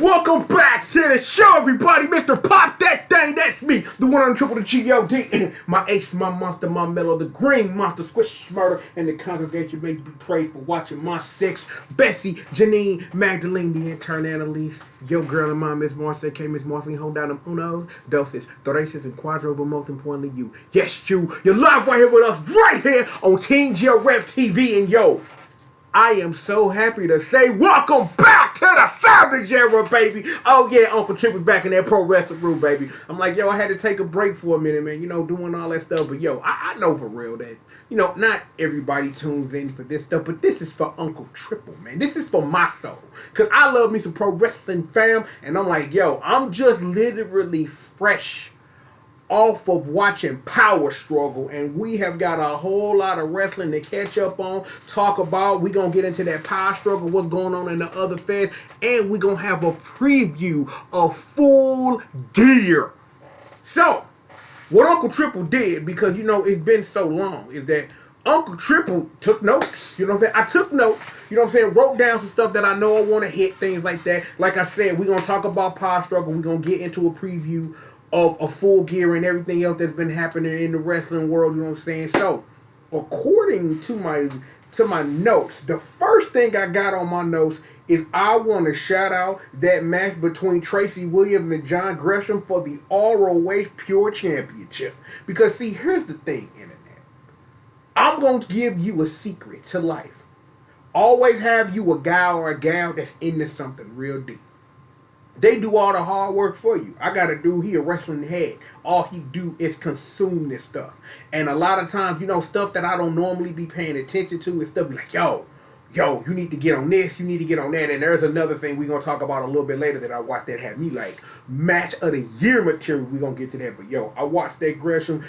Welcome back to the show, everybody. Mr. Pop That Thing, that's me. The one on the triple, the G.O.D. My ace, my monster, my mellow, the green monster, squish murder, and the congregation may be praised for watching my six. Bessie, Janine, Magdalene, the intern, Annalise, your girl and mom, Miss Marcy, K. Miss Marcy, hold down them unos, doses, thraces, and quadro, but most importantly, you. Yes, you. You're live right here with us, right here on Team Geo Rev TV, and yo, I am so happy to say welcome back to the Savage Era, baby. Oh yeah, Uncle Trip is back in that pro wrestling room, baby. I'm like, yo, I had to take a break for a minute, man, doing all that stuff. But yo, I know for real that, not everybody tunes in for this stuff, but this is for Uncle Triple, man. This is for my soul. Because I love me some pro wrestling, fam. And I'm like, yo, I'm just literally fresh off of watching Power Struggle, and we have got a whole lot of wrestling to catch up on, talk about. We're going to get into that Power Struggle, what's going on in the other feds, and we're going to have a preview of Full Gear. So, what Uncle Triple did, because, it's been so long, is that Uncle Triple took notes. You know what I'm saying? I took notes. You know what I'm saying? Wrote down some stuff that I know I want to hit, things like that. Like I said, we're going to talk about Power Struggle. We're going to get into a preview of a Full Gear and everything else that's been happening in the wrestling world, you know what I'm saying? So, according to my notes, the first thing I got on my notes is I want to shout out that match between Tracy Williams and John Gresham for the ROH Pure Championship. Because, see, here's the thing, Internet. I'm going to give you a secret to life. Always have you a guy or a gal that's into something real deep. They do all the hard work for you. I got a dude, he a wrestling head. All he do is consume this stuff. And a lot of times, stuff that I don't normally be paying attention to is stuff be like, yo, you need to get on this, you need to get on that. And there's another thing we're going to talk about a little bit later that I watched that had me like match of the year material. We're going to get to that. But yo, I watched that Gresham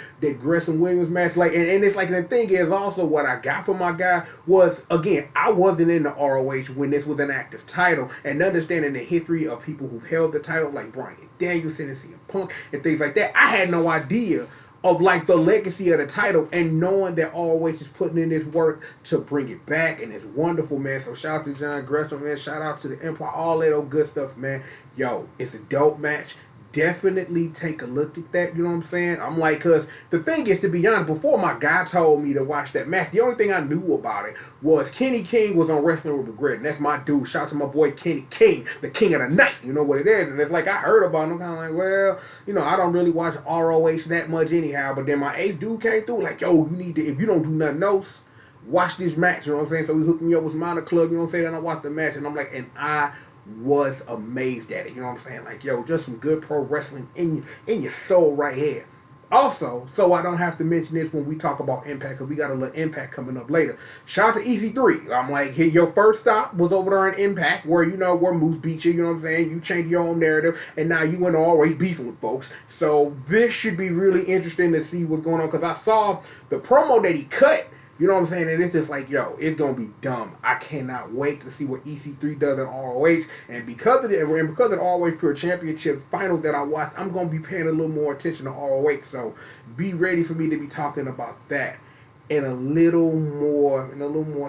Williams match. Like, and it's like, the thing is also what I got from my guy was, again, I wasn't in the ROH when this was an active title, and understanding the history of people who've held the title like Bryan Danielson and CM Punk and things like that. I had no idea of like the legacy of the title, and knowing that always is putting in this work to bring it back, and it's wonderful, man. So shout out to John Gresham, man. Shout out to the Empire, all that old good stuff, man. Yo, it's a dope match. Definitely take a look at that, you know what I'm saying? I'm like, because the thing is, to be honest, before my guy told me to watch that match, the only thing I knew about it was Kenny King was on Wrestling with Regret, and that's my dude. Shout out to my boy Kenny King, the king of the night, you know what it is. And it's like, I heard about him, I'm kind of like, well, I don't really watch ROH that much anyhow, but then my ace dude came through, like, yo, you need to, if you don't do nothing else, watch this match, you know what I'm saying? So he hooked me up with Minor Club, you know what I'm saying? And I watched the match, and I'm like, and I was amazed at it, you know what I'm saying? Like, yo, just some good pro wrestling in your soul right here. Also, so I don't have to mention this when we talk about Impact, because we got a little Impact coming up later. Shout out to EC3. I'm like, hey, your first stop was over there in Impact, where, where Moose beat you, you know what I'm saying? You changed your own narrative, and now you went always beefing with folks. So this should be really interesting to see what's going on, because I saw the promo that he cut. You know what I'm saying? And it's just like, yo, it's going to be dumb. I cannot wait to see what EC3 does in ROH. And because of the ROH Pure Championship finals that I watched, I'm going to be paying a little more attention to ROH. So be ready for me to be talking about that in a little more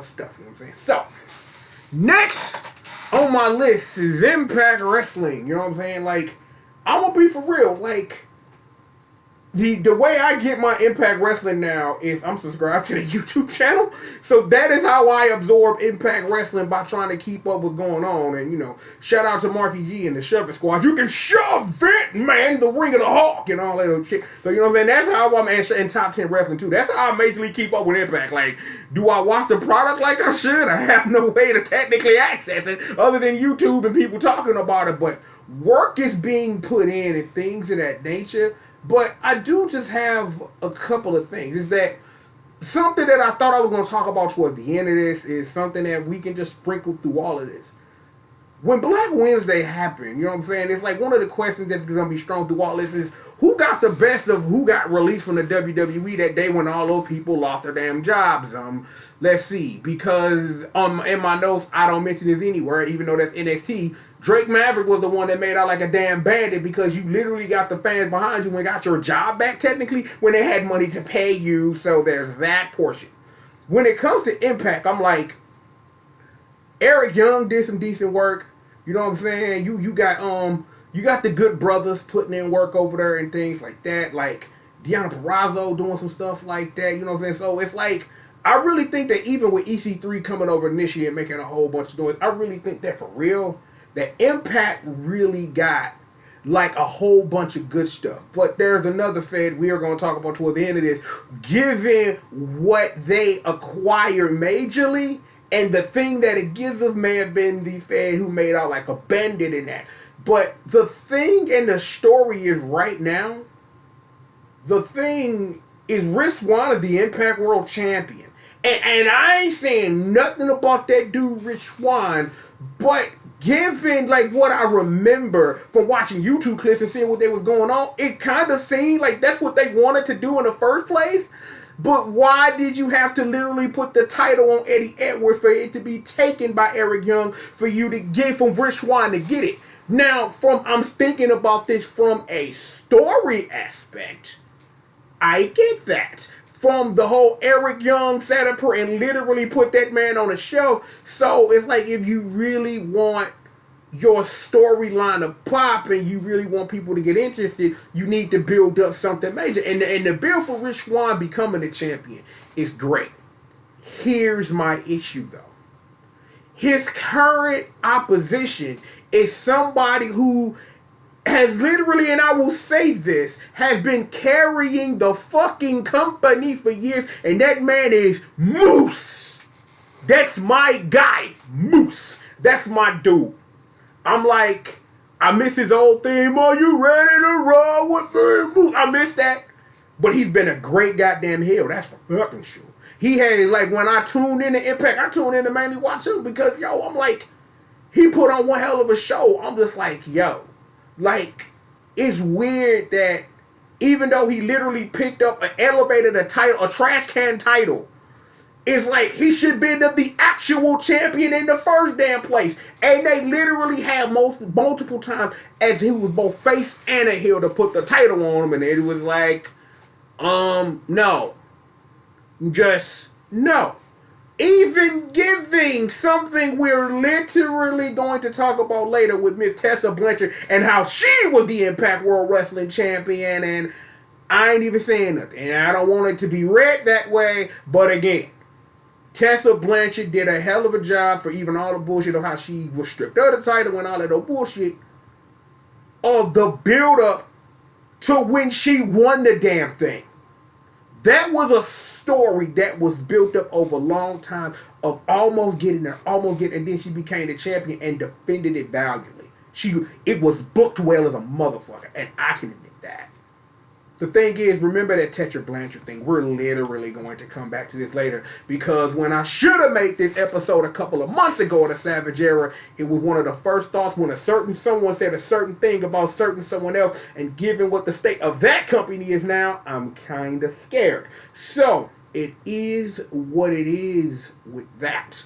stuff. You know what I'm saying? So, next on my list is Impact Wrestling. You know what I'm saying? Like, I'm going to be for real. Like, The way I get my Impact Wrestling now is I'm subscribed to the YouTube channel. So that is how I absorb Impact Wrestling, by trying to keep up what's going on. And, shout out to Marky G and the Shoving Squad. You can shove it, man, the Ring of the Hawk and all that old shit. So, you know what I'm saying? That's how I'm in Top 10 Wrestling, too. That's how I majorly keep up with Impact. Like, do I watch the product like I should? I have no way to technically access it other than YouTube and people talking about it. But work is being put in and things of that nature. But I do just have a couple of things. Is that something that I thought I was going to talk about towards the end of this is something that we can just sprinkle through all of this. When Black Wednesday happened, you know what I'm saying? It's like one of the questions that's going to be strung through all this is, who got the best of who got released from the WWE that day when all those people lost their damn jobs? Let's see. Because in my notes, I don't mention this anywhere, even though that's NXT. Drake Maverick was the one that made out like a damn bandit, because you literally got the fans behind you and got your job back, technically, when they had money to pay you. So there's that portion. When it comes to Impact, I'm like, Eric Young did some decent work. You know what I'm saying? You got the Good Brothers putting in work over there and things like that. Like Deanna Purrazzo doing some stuff like that. You know what I'm saying? So it's like I really think that even with EC3 coming over initially and making a whole bunch of noise, I really think that for real, that Impact really got like a whole bunch of good stuff. But there's another Fed we are going to talk about toward the end of this. Given what they acquired majorly, and the thing that it gives us may have been the Fed who made out like a bandit in that. But the thing and the story is right now, the thing is Rich Swann is the Impact World Champion. And I ain't saying nothing about that dude Rich Swann, but given like what I remember from watching YouTube clips and seeing what they was going on, it kind of seemed like that's what they wanted to do in the first place. But why did you have to literally put the title on Eddie Edwards for it to be taken by Eric Young for you to get from Rich Swann to get it? Now, I'm thinking about this from a story aspect. I get that. From the whole Eric Young sat up here and literally put that man on a shelf. So it's like if you really want your storyline to pop and you really want people to get interested, you need to build up something major. And the build for Rich Swann becoming the champion is great. Here's my issue though. His current opposition is somebody who has literally, and I will say this, has been carrying the fucking company for years, and that man is Moose. That's my guy, Moose. That's my dude. I'm like, I miss his old theme. Are you ready to roll with me, Moose? I miss that. But he's been a great goddamn heel. That's for fucking sure. He had, like, when I tuned in to Impact, I tuned in to mainly watch him because, yo, I'm like, he put on one hell of a show. I'm just like, yo. Like, it's weird that even though he literally picked up and elevated a title, a trash can title, it's like he should be the actual champion in the first damn place. And they literally had multiple times as he was both face and a heel to put the title on him, and it was like, no. Just no. Even giving something we're literally going to talk about later with Miss Tessa Blanchard and how she was the Impact World Wrestling Champion, and I ain't even saying nothing. And I don't want it to be read that way, but again, Tessa Blanchard did a hell of a job for even all the bullshit of how she was stripped of the title and all of the bullshit of the build-up to when she won the damn thing. That was a story that was built up over a long time of almost getting there, and then she became the champion and defended it valiantly. It was booked well as a motherfucker, and I can admit that. The thing is, remember that Tessa Blanchard thing. We're literally going to come back to this later because when I should have made this episode a couple of months ago of the Savage Era, it was one of the first thoughts when someone said a certain thing about someone else, and given what the state of that company is now, I'm kind of scared. So, it is what it is with that.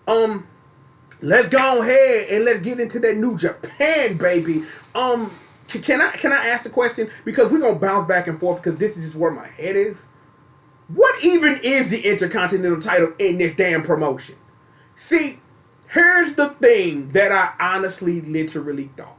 Let's go ahead and let's get into that New Japan, baby. Can I ask the question? Because we're going to bounce back and forth because this is just where my head is. What even is the Intercontinental title in this damn promotion? See, here's the thing that I honestly literally thought.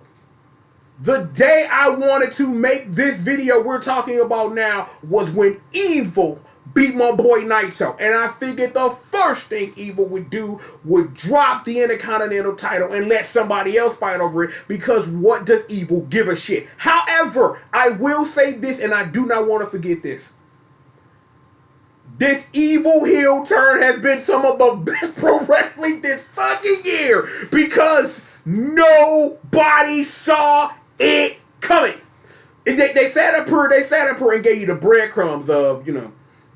The day I wanted to make this video we're talking about now was when Evil beat my boy Naito. And I figured the first thing Evil would do would drop the Intercontinental title and let somebody else fight over it, because what does Evil give a shit? However, I will say this, and I do not want to forget this. This Evil heel turn has been some of the best pro wrestling this fucking year because nobody saw it coming. They sat up here and gave you the breadcrumbs of,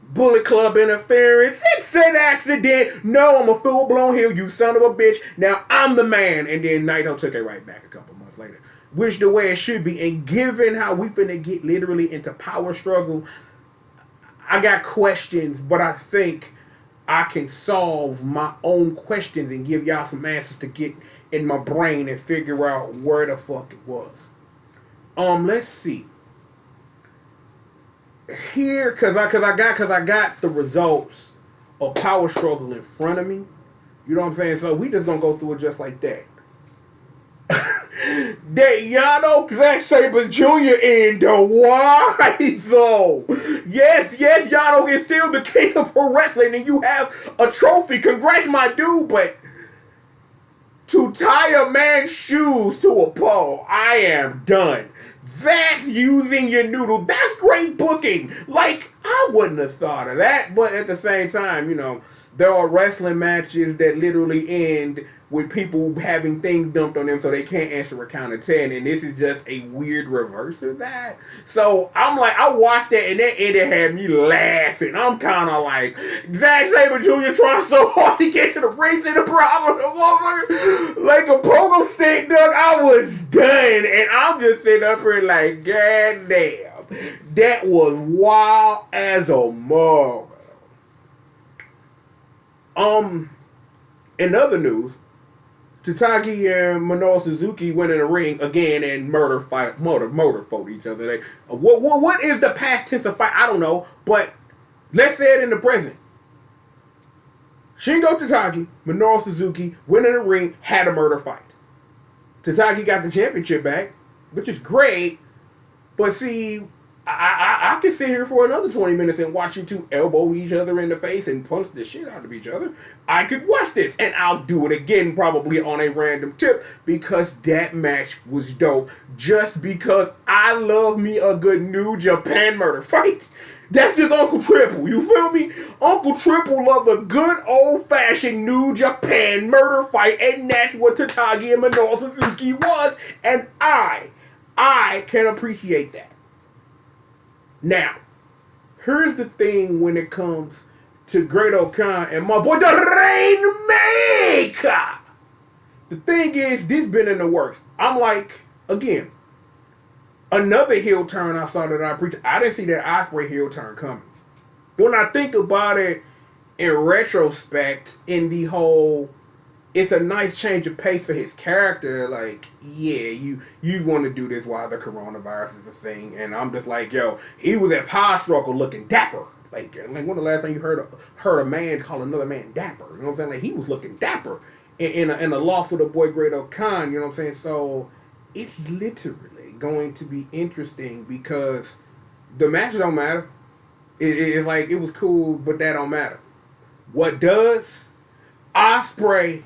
Bullet Club interference. It's an accident. No, I'm a full-blown heel, you son of a bitch. Now I'm the man. And then Naito took it right back a couple months later. Which the way it should be. And given how we finna get literally into power struggle, I got questions, but I think I can solve my own questions and give y'all some answers to get in my brain and figure out where the fuck it was. Let's see. Here, cause I got the results of Power Struggle in front of me. You know what I'm saying? So we just gonna go through it just like that. that Yano Zack Sabre Jr. in the why though. Yes, Yano is still the king of pro wrestling and you have a trophy. Congrats, my dude, but to tie a man's shoes to a pole, I am done. That's using your noodle. That's great booking. Like, I wouldn't have thought of that, but at the same time, there are wrestling matches that literally end with people having things dumped on them so they can't answer a count of 10, and this is just a weird reverse of that. So I'm like, I watched that and that ended had me laughing. I'm kind of like, Zack Sabre Jr. trying so hard to get to the ring and the problem, like a pogo stick, Doug. I was done, and I'm just sitting up here like, god damn, that was wild as a mug. In other news, Tatagi and Minoru Suzuki went in the ring again and murder fought each other. What is the past tense of fight? I don't know, but let's say it in the present. Shingo Tatagi, Minoru Suzuki went in the ring, had a murder fight. Tatagi got the championship back, which is great, but see, I could sit here for another 20 minutes and watch you two elbow each other in the face and punch the shit out of each other. I could watch this, and I'll do it again probably on a random tip because that match was dope. Just because I love me a good New Japan murder fight. That's just Uncle Triple, you feel me? Uncle Triple loved a good old-fashioned New Japan murder fight, and that's what Tatagi and Minoru Suzuki was, and I can appreciate that. Now, here's the thing when it comes to Great O'Khan and my boy, the Rainmaker. The thing is, this been in the works. I'm like, again, another heel turn I saw that I preached. I didn't see that Ospreay heel turn coming. When I think about it in retrospect, in the whole, it's a nice change of pace for his character. Like, yeah, you want to do this while the coronavirus is a thing, and I'm just like, yo, he was at Power Struggle looking dapper. Like when the last time you heard a man call another man dapper? You know what I'm saying? Like he was looking dapper in a loss for the boy Great O'Khan. You know what I'm saying? So it's literally going to be interesting because the match don't matter. It's like it was cool, but that don't matter. What does? Ospreay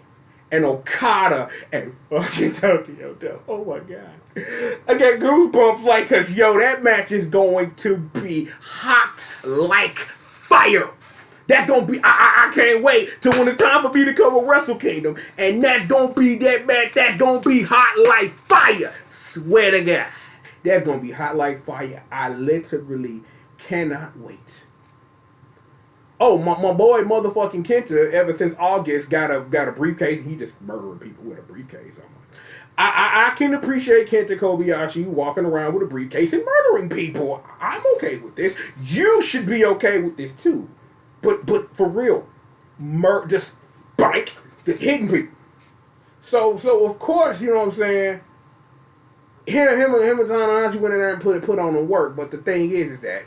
and Okada and fucking Tokyo. Oh my god. I got goosebumps like cause that match is going to be hot like fire. That's gonna be I can't wait till when it's time for me to cover Wrestle Kingdom. And that's gonna be that match that's gonna be hot like fire. Swear to God. That's gonna be hot like fire. I literally cannot wait. Oh, my boy motherfucking Kenta, ever since August, got a briefcase. He just murdering people with a briefcase. I can appreciate Kenta Kobayashi walking around with a briefcase and murdering people. I'm okay with this. You should be okay with this too. But for real, just hitting people. So of course, you know what I'm saying. Him and Tanahashi went in there and put on the work. But the thing is that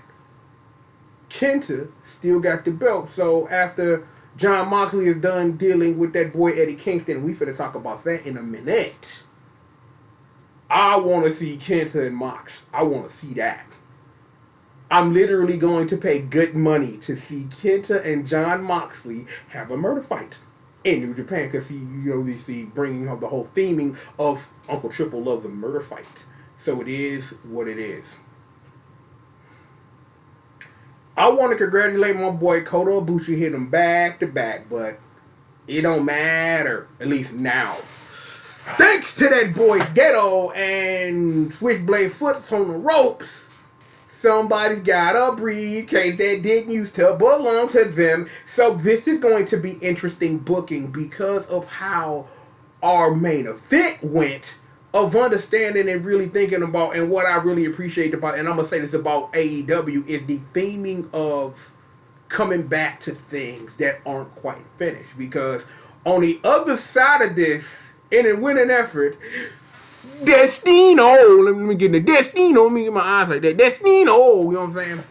Kenta still got the belt. So after John Moxley is done dealing with that boy Eddie Kingston, we finna talk about that in a minute. I want to see Kenta and Mox. I want to see that. I'm literally going to pay good money to see Kenta and John Moxley have a murder fight in New Japan because they see bringing up the whole theming of Uncle Triple loves a murder fight. So it is what it is. I want to congratulate my boy Kota Ibushi, hit him back to back, but it don't matter, at least now. Thanks to that boy Ghetto and Switchblade Foots on the ropes, somebody's got a briefcase that didn't used to belong to them. So this is going to be interesting booking because of how our main event went, of understanding and really thinking about, and what I really appreciate about, and I'm going to say this about AEW, is the theming of coming back to things that aren't quite finished. Because on the other side of this, in a winning effort, Destino, let me get the Destino, let me get my eyes like that, Destino, you know what I'm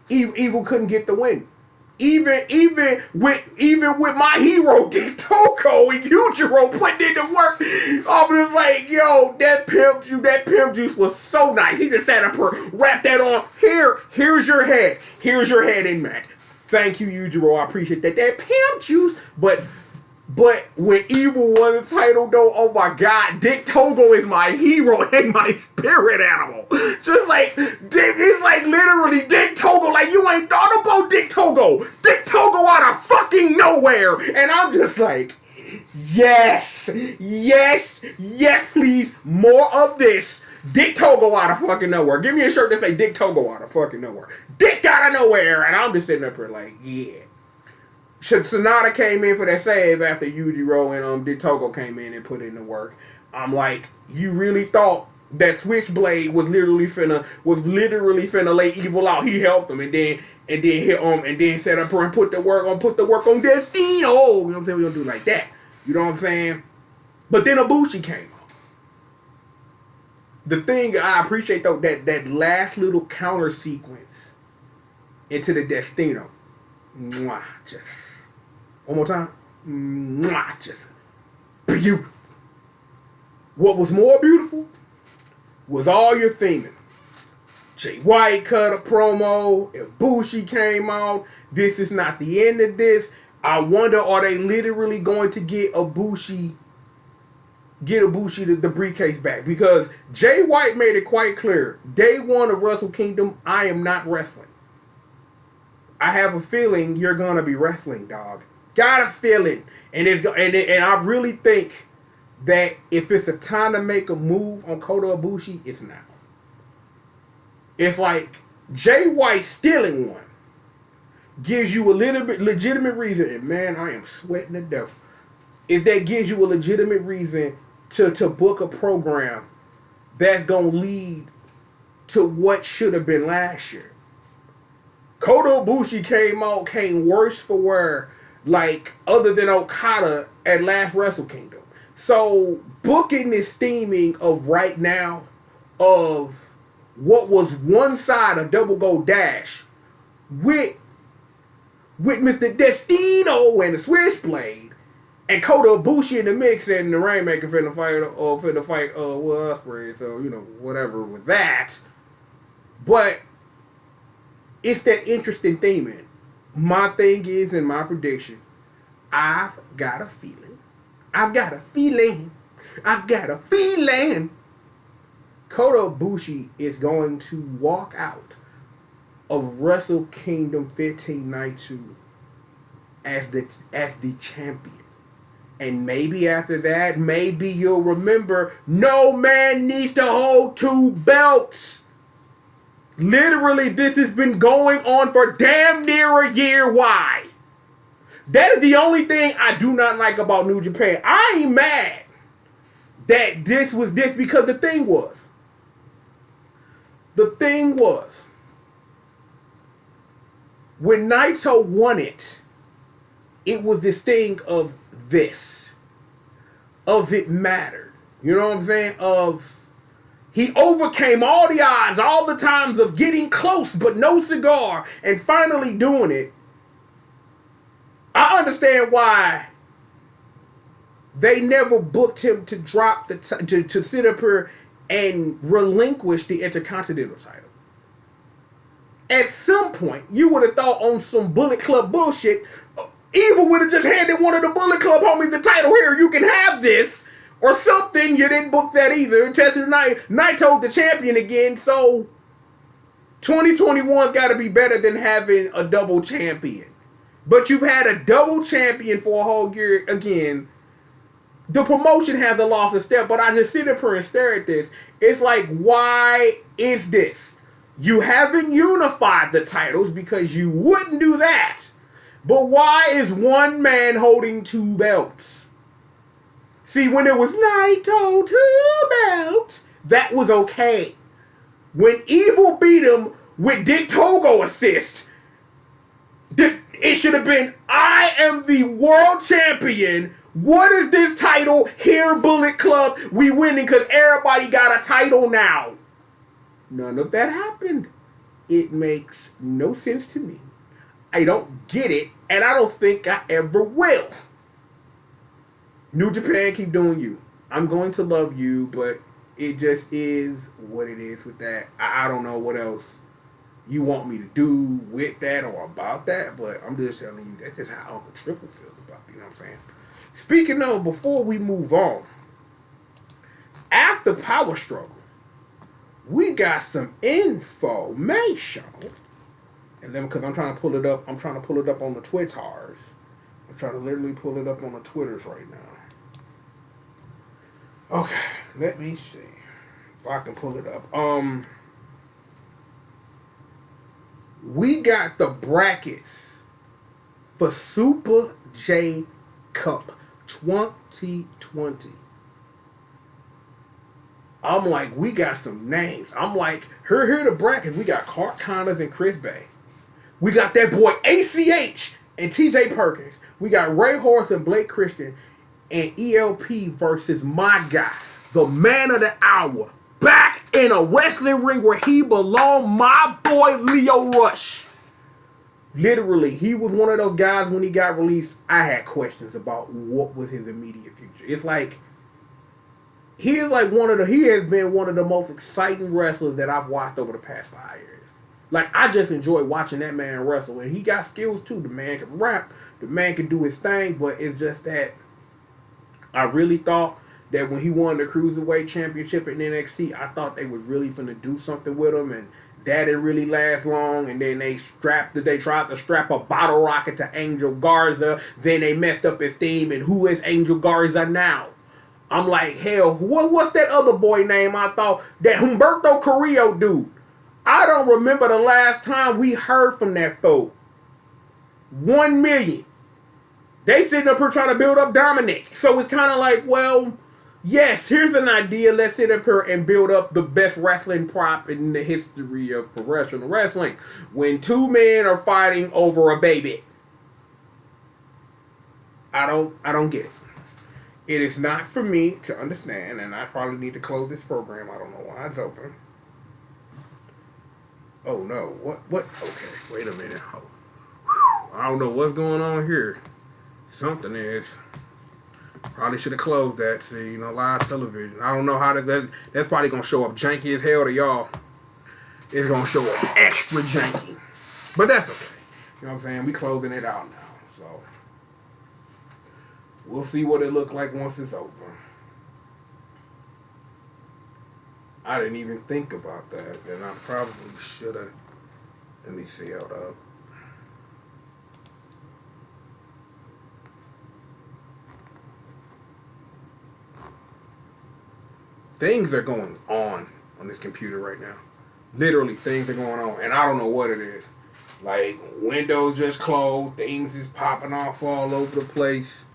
saying? Evil couldn't get the win. Even with my hero Dick Toko and Yujiro putting in the work, I was like, yo, that pimp juice was so nice. He just sat up here, wrapped that on. Here's your head in Mac. Thank you, Yujiro. I appreciate that. That pimp juice, but when Evil won the title, though, oh my God, Dick Togo is my hero and my spirit animal. Just like, it's like literally Dick Togo, like you ain't thought about Dick Togo. Dick Togo out of fucking nowhere. And I'm just like, yes, please, more of this. Dick Togo out of fucking nowhere. Give me a shirt that say Dick Togo out of fucking nowhere. Dick out of nowhere. And I'm just sitting up here like, yeah. Sonata came in for that save after Yujiro and Dick Togo came in and put in the work. I'm like, you really thought that Switchblade was literally finna lay Evil out? He helped him and then set up her and put the work on Destino. You know what I'm saying? We don't do it like that. You know what I'm saying? But then Ibushi came out. The thing I appreciate though, that last little counter sequence into the Destino. Mwah, just one more time. Mwah, just beautiful. What was more beautiful was all your theming. Jay White cut a promo. Ibushi came out. This is not the end of this. I wonder, are they literally going to get Ibushi the briefcase back? Because Jay White made it quite clear. Day one of Wrestle Kingdom, I am not wrestling. I have a feeling you're gonna be wrestling, dog. Got a feeling, and I really think that if it's a time to make a move on Kota Ibushi, it's now. It's like Jay White stealing one gives you a little bit legitimate reason, and man, I am sweating to death. If that gives you a legitimate reason to book a program that's gonna lead to what should have been last year. Kota Ibushi came worse for wear, like, other than Okada at last Wrestle Kingdom. So, booking this theming of right now, of what was one side of Double Gold Dash, with Mr. Destino and the Switchblade, and Kota Ibushi in the mix, and the Rainmaker finna fight Will Ospreay, so, you know, whatever with that. But it's that interesting theming. My thing is, in my prediction, I've got a feeling. Kota Ibushi is going to walk out of Wrestle Kingdom 15 Night 2 as the champion. And maybe after that, maybe you'll remember, no man needs to hold two belts. Literally, this has been going on for damn near a year. Why? That is the only thing I do not like about New Japan. I ain't mad that this was this, because the thing was, when Naito won it, it was this thing of it mattered. You know what I'm saying? He overcame all the odds, all the times of getting close but no cigar, and finally doing it. I understand why they never booked him to drop to sit up here and relinquish the Intercontinental title. At some point, you would have thought on some Bullet Club bullshit, Evil would have just handed one of the Bullet Club homies the title. Here, you can have this. Or something. You didn't book that either. Tetsuya Naito's the champion again, so 2021's got to be better than having a double champion. But you've had a double champion for a whole year again. The promotion hasn't lost a step, but I just sit up here and stare at this. It's like, why is this? You haven't unified the titles because you wouldn't do that. But why is one man holding two belts? See, when it was Naito, two belts, that was okay. When Evil beat him with Dick Togo assist, it should have been, I am the world champion. What is this title? Here, Bullet Club, we winning because everybody got a title now. None of that happened. It makes no sense to me. I don't get it, and I don't think I ever will. New Japan, keep doing you. I'm going to love you, but it just is what it is with that. I don't know what else you want me to do with that or about that, but I'm just telling you that's just how Uncle Triple feels about it. You know what I'm saying? Speaking of, before we move on, after Power Struggle, we got some information. And then, because I'm trying to pull it up, I'm trying to pull it up on the Twitters. I'm trying to literally pull it up on the Twitters right now. Okay, let me see if I can pull it up. We got the brackets for Super J Cup 2020. I'm like, we got some names. I'm like, here the brackets. We got Clark Connors and Chris Bay. We got that boy ACH and TJ Perkins. We got Ray Horse and Blake Christian and ELP versus my guy, the man of the hour, back in a wrestling ring where he belonged, my boy Lio Rush. Literally, he was one of those guys when he got released, I had questions about what was his immediate future. It's like, he has been one of the most exciting wrestlers that I've watched over the past 5 years. Like, I just enjoy watching that man wrestle. And he got skills too. The man can rap. The man can do his thing. But it's just that I really thought that when he won the Cruiserweight Championship in NXT, I thought they was really finna do something with him. And that didn't really last long. And then they tried to strap a bottle rocket to Angel Garza. Then they messed up his theme. And who is Angel Garza now? I'm like, hell, what's that other boy name? I thought that Humberto Carrillo dude. I don't remember the last time we heard from that fool. 1 million. They sitting up here trying to build up Dominic. So it's kind of like, well, yes, here's an idea. Let's sit up here and build up the best wrestling prop in the history of professional wrestling. When two men are fighting over a baby. I don't get it. It is not for me to understand, and I probably need to close this program. I don't know why it's open. Oh no, what? Okay, wait a minute. Oh. I don't know what's going on here. Something is. Probably should have closed that. See, live television. I don't know how that's probably going to show up janky as hell to y'all. It's going to show up extra janky. But that's okay. You know what I'm saying? We closing it out now, so. We'll see what it look like once it's over. I didn't even think about that, and I probably should have. Let me see, hold up. Things are going on this computer right now. Literally, things are going on, and I don't know what it is. Like, Windows just closed, things is popping off all over the place.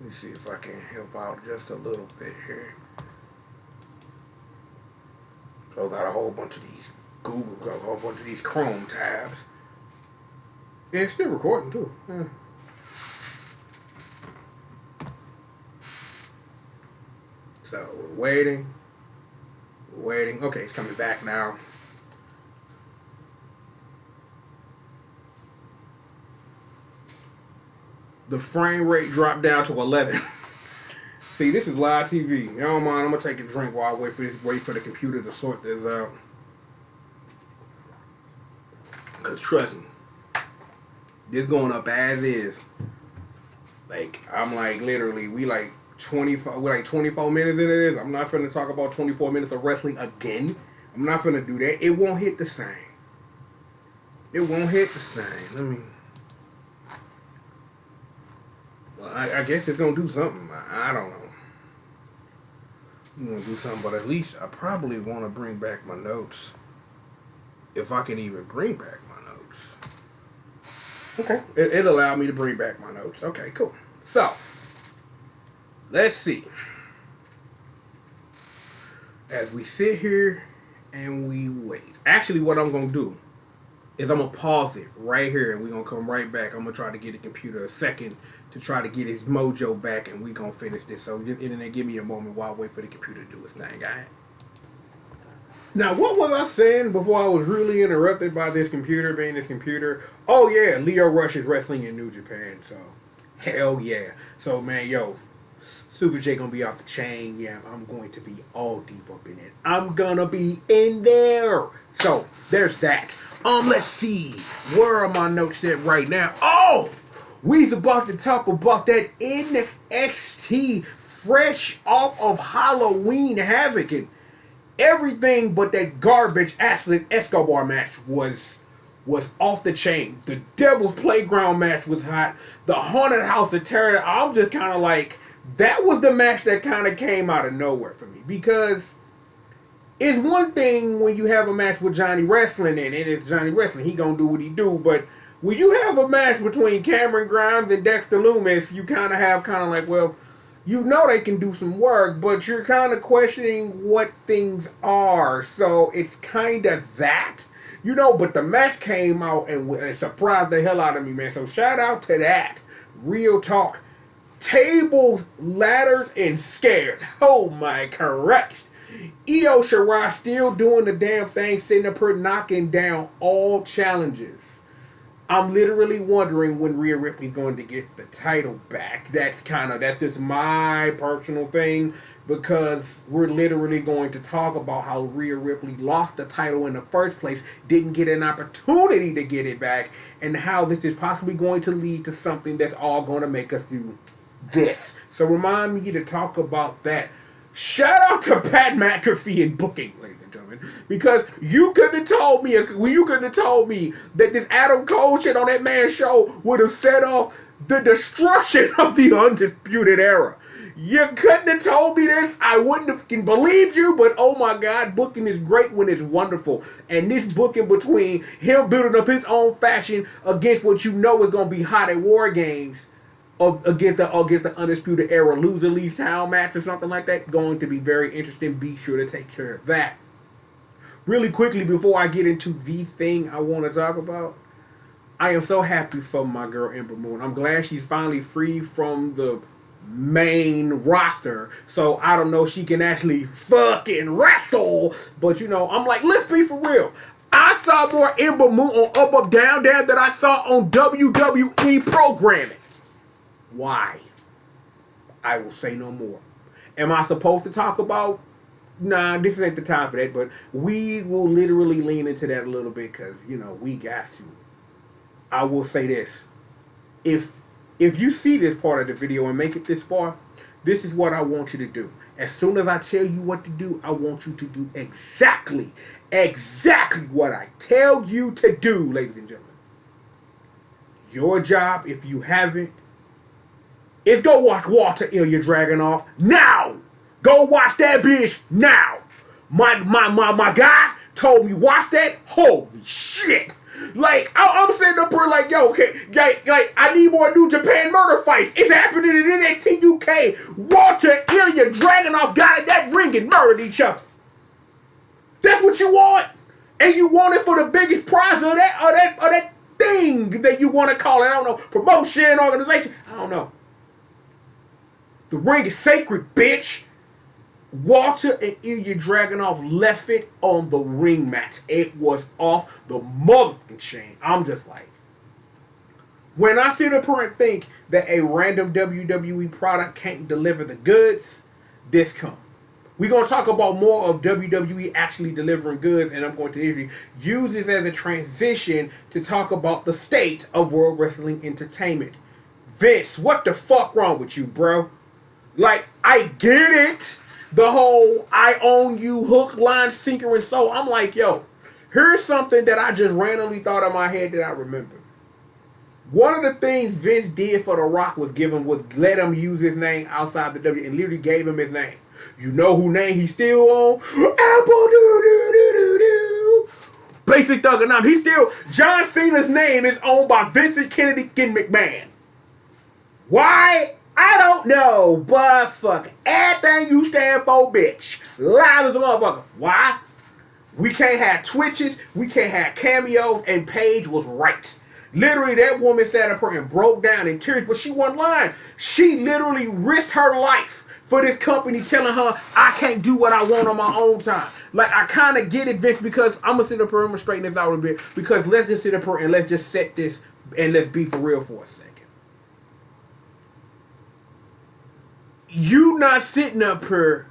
Let me see if I can help out just a little bit here. Close out a whole bunch of these a whole bunch of these Chrome tabs. Yeah, it's still recording too. Yeah. So we're waiting. Okay, it's coming back now. The frame rate dropped down to 11. See, this is live TV. You don't mind? I'm gonna take a drink while I wait for the computer to sort this out. Cause trust me, this going up as is. Like, I'm like literally, we like 24 minutes into this. I'm not finna talk about 24 minutes of wrestling again. I'm not finna do that. It won't hit the same. It won't hit the same. Let me. Well, I guess it's gonna do something. I don't know. I'm gonna do something, but at least I probably want to bring back my notes. If I can even bring back my notes. Okay. It allowed me to bring back my notes. Okay, cool. So, let's see. As we sit here and we wait. Actually, what I'm going to do is I'm going to pause it right here and we're going to come right back. I'm going to try to get the computer a second to try to get his mojo back and we're going to finish this. So, just internet, give me a moment while I wait for the computer to do its thing, alright? Now, what was I saying before I was really interrupted by this computer being this computer? Oh, yeah, Leo Rush is wrestling in New Japan, so hell yeah. So, man, yo, Super J gonna be off the chain. Yeah, I'm going to be all deep up in it. I'm gonna be in there. So, there's that. Let's see. Where are my notes at right now? Oh! We's about to talk about that NXT fresh off of Halloween Havoc, and everything but that garbage Ashley Escobar match was off the chain. The Devil's Playground match was hot. The Haunted House of Terror, I'm just kind of like, that was the match that kind of came out of nowhere for me. Because it's one thing when you have a match with Johnny Wrestling and it's Johnny Wrestling. He gonna do what he do. But when you have a match between Cameron Grimes and Dexter Lumis, you kind of have like, well, you know they can do some work, but you're kind of questioning what things are. So it's kind of that. But the match came out and surprised the hell out of me, man. So shout out to that. Real talk. Tables, ladders, and scares. Oh my Christ. Io Shirai still doing the damn thing, sitting up here knocking down all challenges. I'm literally wondering when Rhea Ripley's going to get the title back. That's just my personal thing, because we're literally going to talk about how Rhea Ripley lost the title in the first place, didn't get an opportunity to get it back, and how this is possibly going to lead to something that's all going to make us do this. So remind me to talk about that. Shout out to Pat McAfee and booking, ladies and gentlemen, because you couldn't have told me that this Adam Cole shit on that man's show would have set off the destruction of the Undisputed Era. You couldn't have told me this. I wouldn't have believed you, but oh my God, booking is great when it's wonderful. And this booking between him building up his own faction against what you know is going to be hot at War Games, against the Undisputed Era loser leaves town match or something like that, going to be very interesting. Be sure to take care of that. Really quickly before I get into the thing I want to talk about, I am so happy for my girl Ember Moon. I'm glad she's finally free from the main roster, so I don't know, she can actually fucking wrestle. But I'm like, let's be for real. I saw more Ember Moon on Up Up Down Down than I saw on WWE programming. Why? I will say no more. Am I supposed to talk about? Nah, this ain't the time for that, but we will literally lean into that a little bit, because, we got to. I will say this. If you see this part of the video and make it this far, this is what I want you to do. As soon as I tell you what to do, I want you to do exactly what I tell you to do, ladies and gentlemen. Your job, if you haven't, is go watch Walter Ilya Dragunov now. Go watch that bitch now. My guy told me watch that. Holy shit! Like I'm sitting up here like, yo, okay, like I need more New Japan murder fights. It's happening in NXT UK. Walter Ilya Dragunov got in that ring and murdered each other. That's what you want, and you want it for the biggest prize of that thing that you want to call it. I don't know, promotion, organization. I don't know. The ring is sacred, bitch. Walter and Ilya Dragunov left it on the ring match. It was off the motherfucking chain. I'm just like, when I sit up here and think that a random WWE product can't deliver the goods, this come. We're going to talk about more of WWE actually delivering goods, and I'm going to use this as a transition to talk about the state of World Wrestling Entertainment. Vince, what the fuck wrong with you, bro? Like, I get it. The whole I own you, hook, line, sinker, and soul. I'm like, yo, here's something that I just randomly thought in my head that I remember. One of the things Vince did for The Rock was let him use his name outside the W, and literally gave him his name. You know who name he's still on? Apple doo-doo-doo-doo-doo. Basic Thug and He's still, John Cena's name is owned by Vincent Kennedy McMahon. Why? I don't know, but fuck everything you stand for, bitch. Live as a motherfucker. Why? We can't have Twitches, we can't have cameos, and Paige was right. Literally, that woman sat up here and broke down in tears, but she wasn't lying. She literally risked her life for this company, telling her, I can't do what I want on my own time. Like, I kind of get it, Vince, because I'm going to sit up here and straighten this out a bit. Because let's just sit up here and let's just set this and let's be for real for a second. You not sitting up here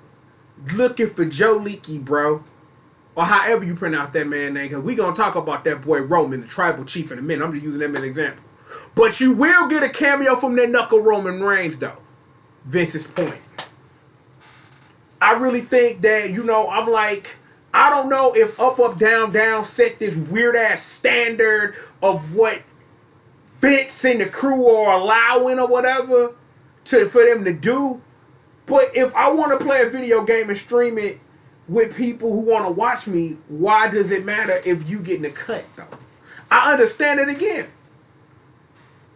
looking for Joe Leakey, bro. Or however you pronounce that man's name. Because we going to talk about that boy Roman, the tribal chief, in a minute. I'm just using him as an example. But you will get a cameo from that knuckle Roman Reigns, though. Vince's point. I really think that, you know, I'm like, I don't know if up, up, down, down set this weird-ass standard of what Vince and the crew are allowing or whatever for them to do. But if I want to play a video game and stream it with people who want to watch me, why does it matter if you getting a cut, though? I understand it again.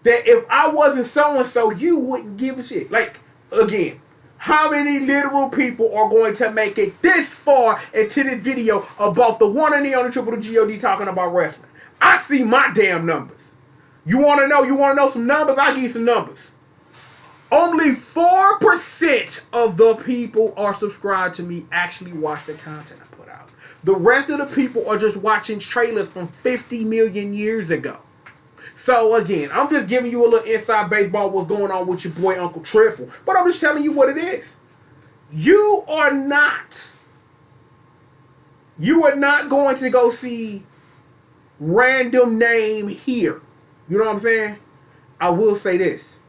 That if I wasn't so-and-so, you wouldn't give a shit. Like, again, how many literal people are going to make it this far into this video about the one and the only triple G.O.D. talking about wrestling? I see my damn numbers. You want to know some numbers? I'll give you some numbers. Only 4% of the people are subscribed to me actually watch the content I put out. The rest of the people are just watching trailers from 50 million years ago. So again, I'm just giving you a little inside baseball what's going on with your boy Uncle Triple. But I'm just telling you what it is. You are not going to go see random name here. You know what I'm saying? I will say this.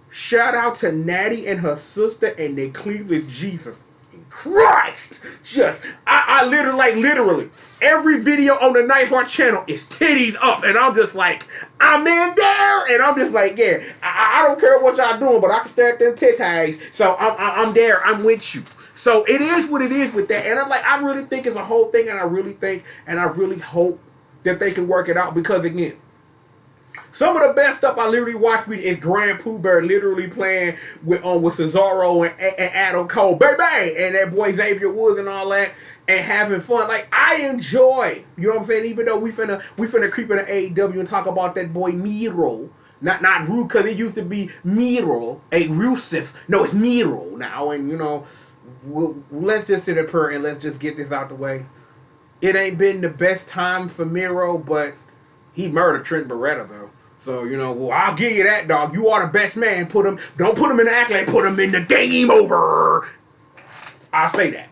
Shout out to Natty and her sister and their Cleveland Jesus. Christ! I literally, every video on the Night Heart channel is titties up, and I'm just like, I'm in there, and I'm just like, yeah, I don't care what y'all doing, but I can stack them titties, so I'm there, I'm with you. So it is what it is with that, and I'm like, I really think it's a whole thing, and I really hope that they can work it out, because again, some of the best stuff I literally watched is Grand Pooh Bear literally playing with Cesaro and Adam Cole, baby, and that boy Xavier Woods and all that, and having fun. Like, I enjoy, you know what I'm saying? Even though we finna creep into AEW and talk about that boy Miro, not Ru, because it used to be Miro, Rusev. No, it's Miro now, and you know, let's just sit up here and let's just get this out the way. It ain't been the best time for Miro, but he murdered Trent Beretta though. So, you know, well, I'll give you that, dog. You are the best man. Don't put him in the accolade. Put him in the game over. I'll say that.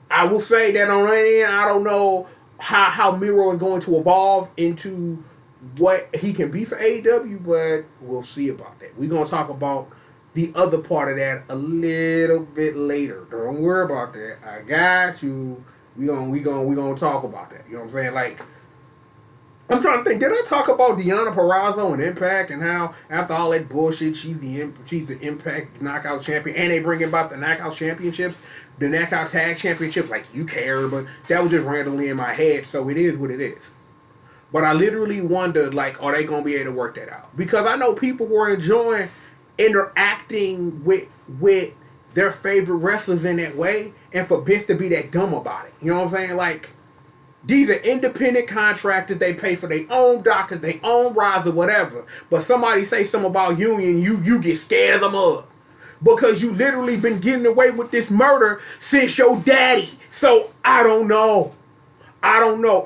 I will say that on that end, I don't know how Miro is going to evolve into what he can be for AEW, but we'll see about that. We're going to talk about the other part of that a little bit later. Don't worry about that. I got you. We gonna talk about that. You know what I'm saying? Like, I'm trying to think. Did I talk about Deonna Purrazzo and Impact and how after all that bullshit, she's the Impact Knockouts champion, and they bring about the Knockouts championships, the Knockout Tag Championship? Like, you care, but that was just randomly in my head. So it is what it is. But I literally wondered, like, are they gonna be able to work that out? Because I know people were enjoying interacting with their favorite wrestlers in that way, and for Vince to be that dumb about it. You know what I'm saying? Like, these are independent contractors. They pay for their own doctors, their own rides or whatever. But somebody say something about union, you get scared of the mud. Because you literally been getting away with this murder since your daddy. So, I don't know.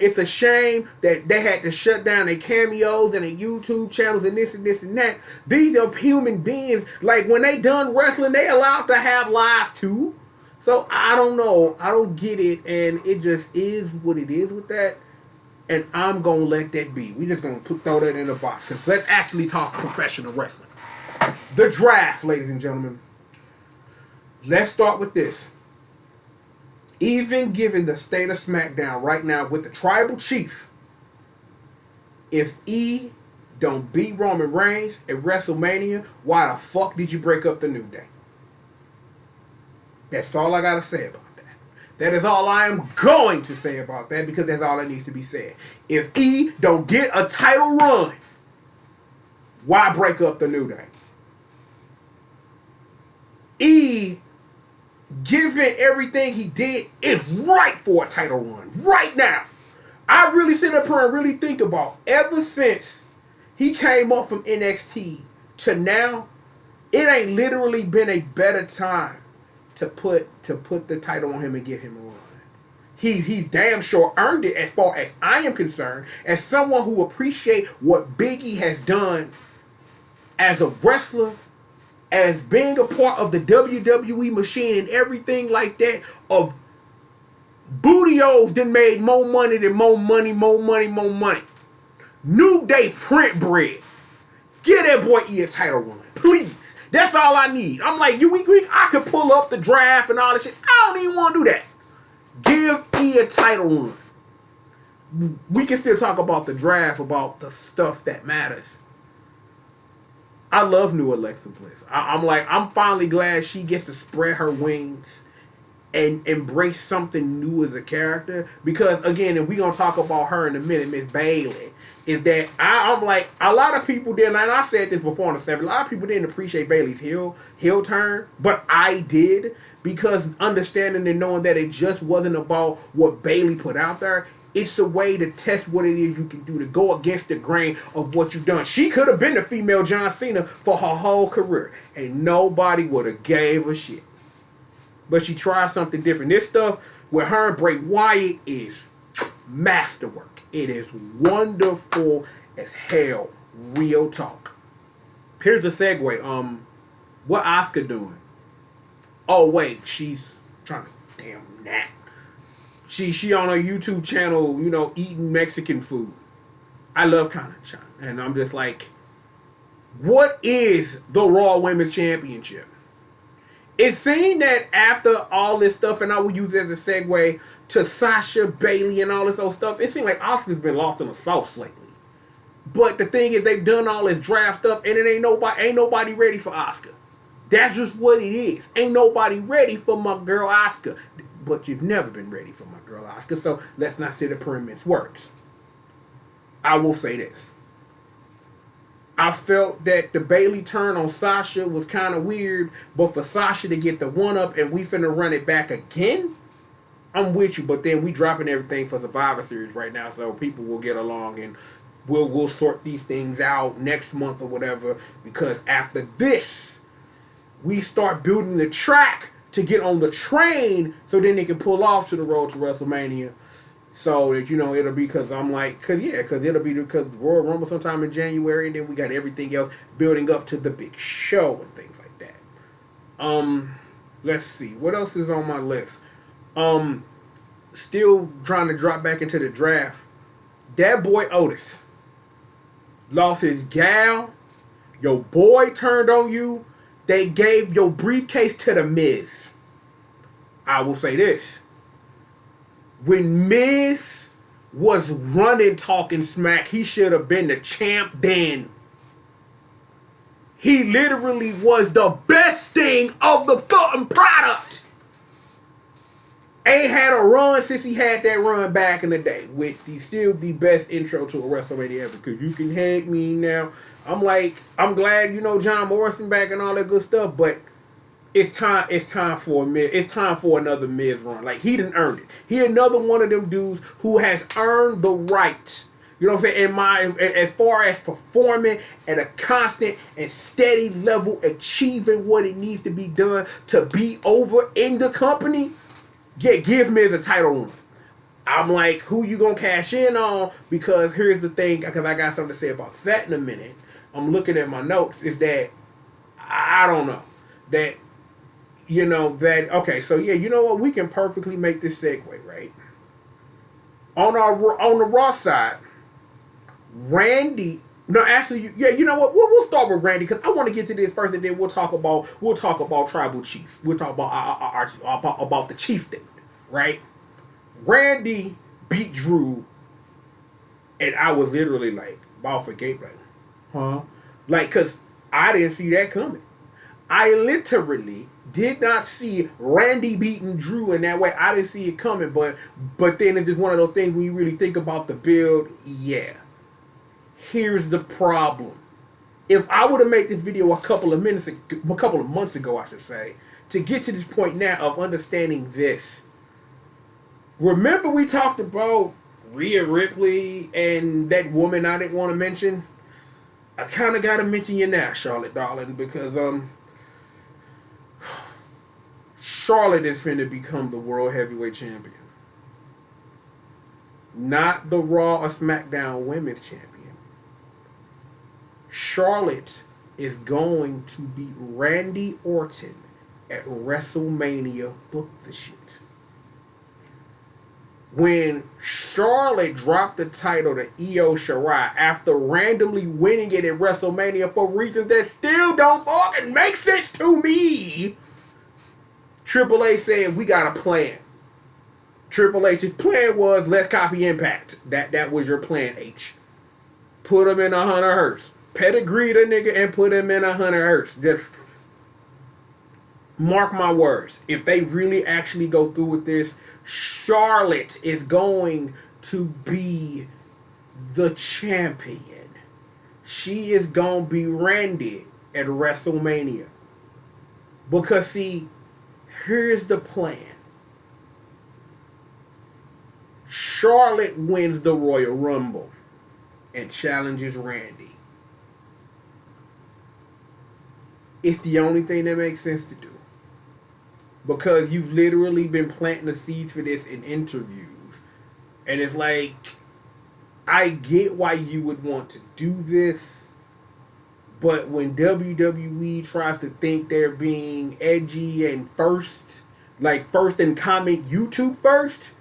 It's a shame that they had to shut down their cameos and their YouTube channels and this and this and that. These are human beings. Like, when they done wrestling, they allowed to have lives too. So, I don't know. I don't get it. And it just is what it is with that. And I'm going to let that be. We just going to throw that in the box. Because let's actually talk professional wrestling. The draft, ladies and gentlemen. Let's start with this. Even given the state of SmackDown right now with the tribal chief, if E don't beat Roman Reigns at WrestleMania, why the fuck did you break up the New Day? That's all I gotta say about that. That is all I am going to say about that, because that's all that needs to be said. If E don't get a title run, why break up the New Day? E, given everything he did, is right for a title run right now. I really sit up here and really think about, ever since he came up from NXT to now, it ain't literally been a better time to put the title on him and give him a run. He's damn sure earned it as far as I am concerned. As someone who appreciate what Biggie has done as a wrestler, as being a part of the WWE machine and everything like that, of Booty-O's then made more money than more money. New Day print bread. Give that boy E a title run, please. That's all I need. I'm like, I could pull up the draft and all this shit. I don't even want to do that. Give E a title run. We can still talk about the draft, about the stuff that matters. I love new Alexa Bliss. I'm finally glad she gets to spread her wings and embrace something new as a character. Because again, and we're gonna talk about her in a minute, Miss Bailey, is that I'm like, a lot of people didn't, and I said this before in the 70s, a lot of people didn't appreciate Bailey's heel turn, but I did, because understanding and knowing that it just wasn't about what Bailey put out there. It's a way to test what it is you can do, to go against the grain of what you've done. She could have been the female John Cena for her whole career, and nobody would have gave a shit. But she tried something different. This stuff with her and Bray Wyatt is masterwork. It is wonderful as hell. Real talk. Here's the segue. What Asuka doing? Oh wait, she's trying to damn nap. She on her YouTube channel, eating Mexican food. I love kind of China, and I'm just like, what is the Raw Women's Championship? It's seen that after all this stuff, and I will use it as a segue to Sasha, Bailey, and all this old stuff, it seems like Asuka's been lost in the sauce lately. But the thing is, they've done all this draft stuff, and it ain't nobody ready for Asuka. That's just what it is. Ain't nobody ready for my girl Asuka. But you've never been ready for my girl Asuka, so let's not sit up here and mince words. I will say this. I felt that the Bailey turn on Sasha was kind of weird, but for Sasha to get the one-up and we finna run it back again, I'm with you, but then we dropping everything for Survivor Series right now, so people will get along and we'll sort these things out next month or whatever, because after this, we start building the track to get on the train so then they can pull off to the road to WrestleMania. So that, it'll be because it'll be because the Royal Rumble sometime in January, and then we got everything else building up to the big show and things like that. Let's see. What else is on my list? Still trying to drop back into the draft. That boy Otis lost his gal. Your boy turned on you. They gave your briefcase to the Miz. I will say this. When Miz was running, talking smack, he should have been the champ then. He literally was the best thing of the fucking product. Ain't had a run since he had that run back in the day. With still the best intro to a WrestleMania ever. Because you can hate me now. I'm glad, John Morrison back and all that good stuff, but it's time for a Miz. It's time for another Miz run. Like, he done earned it. He another one of them dudes who has earned the right. You know what I'm saying? As far as performing at a constant and steady level, achieving what it needs to be done to be over in the company, give Miz a title run. I'm like, who you gonna cash in on? Because here's the thing, because I got something to say about that in a minute. I'm looking at my notes, is that I don't know. Okay, so yeah, you know what? We can perfectly make this segue, right? On the Raw side, Randy. No, actually, yeah, you know what? We'll start with Randy because I want to get to this first, and then we'll talk about Tribal Chief. We'll talk about the chieftain, right? Randy beat Drew, and I was literally like, ball for gate, like, huh? Like, cause I didn't see that coming. I literally did not see Randy beating Drew in that way. I didn't see it coming, but then it's just one of those things when you really think about the build. Yeah. Here's the problem. If I would have made this video a couple of months ago, I should say, to get to this point now of understanding this. Remember we talked about Rhea Ripley and that woman I didn't want to mention? I kind of got to mention you now, Charlotte, darling, because Charlotte is finna become the World Heavyweight Champion. Not the Raw or SmackDown Women's Champion. Charlotte is going to beat Randy Orton at WrestleMania. Book the shit. When Charlotte dropped the title to Io Shirai after randomly winning it at WrestleMania for reasons that still don't fucking make sense to me, Triple H said, we got a plan. Triple H's plan was, let's copy Impact. That was your plan, H. Put him in a Hunter Hearst. Pedigree the nigga and put him in a Hunter Hearst. Just mark my words. If they really actually go through with this, Charlotte is going to be the champion. She is going to be Randy at WrestleMania. Because, see, here's the plan. Charlotte wins the Royal Rumble and challenges Randy. It's the only thing that makes sense to do. Because you've literally been planting the seeds for this in interviews. And it's like, I get why you would want to do this. But when WWE tries to think they're being edgy and first, like first in comment YouTube first,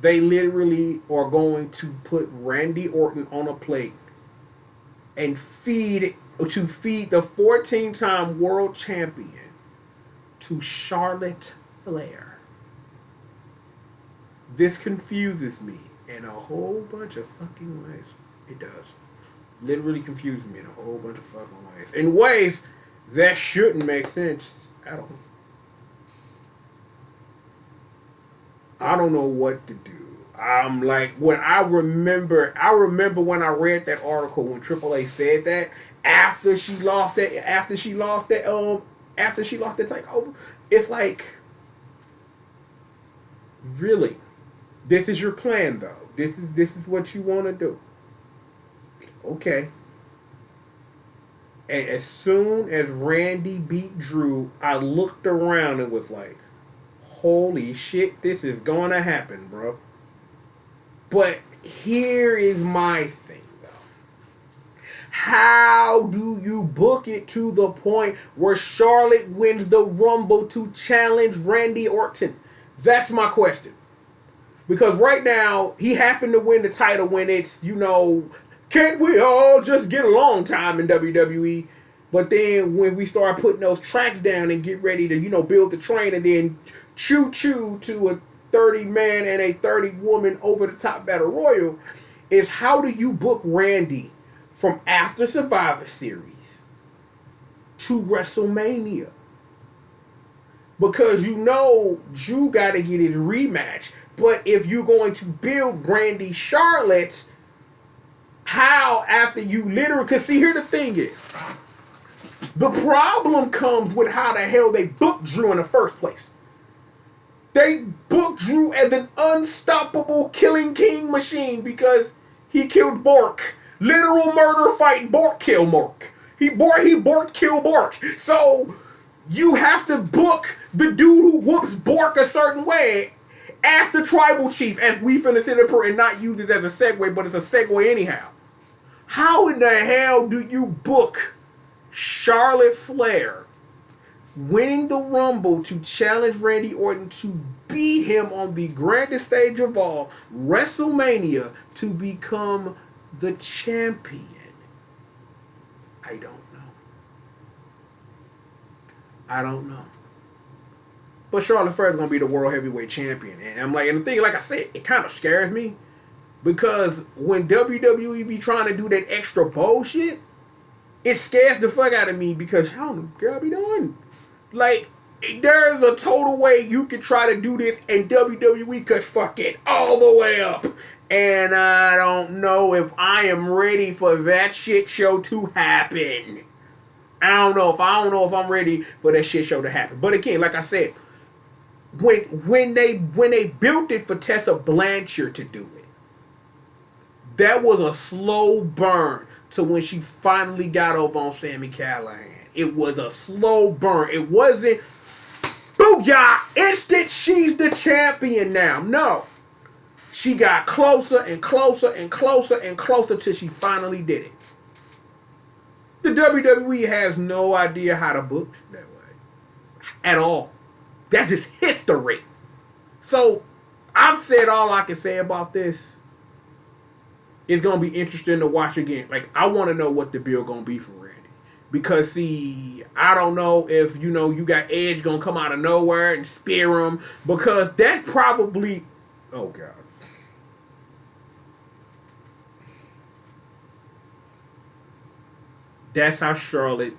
they literally are going to put Randy Orton on a plate and feed the 14-time world champion to Charlotte Flair. This confuses me in a whole bunch of fucking ways. It does. Literally confuses me in a whole bunch of fucking ways. In ways that shouldn't make sense at all. I don't know what to do. I'm like, when I remember when I read that article when Triple H said that after she lost that takeover, it's like, really, this is your plan though. This is what you want to do. Okay. And as soon as Randy beat Drew, I looked around and was like, holy shit, this is gonna happen, bro. But here is my thing, though. How do you book it to the point where Charlotte wins the Rumble to challenge Randy Orton? That's my question. Because right now, he happened to win the title when it's, can't we all just get along time in WWE? But then when we start putting those tracks down and get ready to, build the train and then choo-choo to a 30-man and a 30-woman over-the-top battle royal, is how do you book Randy from after Survivor Series to WrestleMania? Because Drew got to get his rematch. But if you're going to build Randy Charlotte, how after you literally... Because see, here the thing is, the problem comes with how the hell they booked Drew in the first place. They booked Drew as an unstoppable killing king machine because he killed Bork. Literal murder fight, Bork kill Bork. He Bork kill Bork. So you have to book the dude who whoops Bork a certain way as the tribal chief, as we finna sit up here and not use this as a segue, but it's a segue anyhow. How in the hell do you book Charlotte Flair winning the Rumble to challenge Randy Orton to beat him on the grandest stage of all, WrestleMania, to become the champion? I don't know. But Charlotte Flair is going to be the World Heavyweight Champion. And I'm like, and the thing, like I said, it kind of scares me. Because when WWE be trying to do that extra bullshit, it scares the fuck out of me because how the girl be doing? Like, there's a total way you could try to do this and WWE could fuck it all the way up. And I don't know if I am ready for that shit show to happen. I don't know if I'm ready for that shit show to happen. But again, like I said, when they built it for Tessa Blanchard to do it, that was a slow burn to when she finally got over on Sami Callihan. it was a slow burn. It wasn't, booyah, instant, she's the champion now. No. She got closer and closer and closer and closer till she finally did it. The WWE has no idea how to book that way. At all. That's just history. So, I've said all I can say about this. It's going to be interesting to watch again. Like, I want to know what the bill going to be for Randy. Because, see, I don't know if, you got Edge going to come out of nowhere and spear him. Because that's probably... Oh, God. That's how Charlotte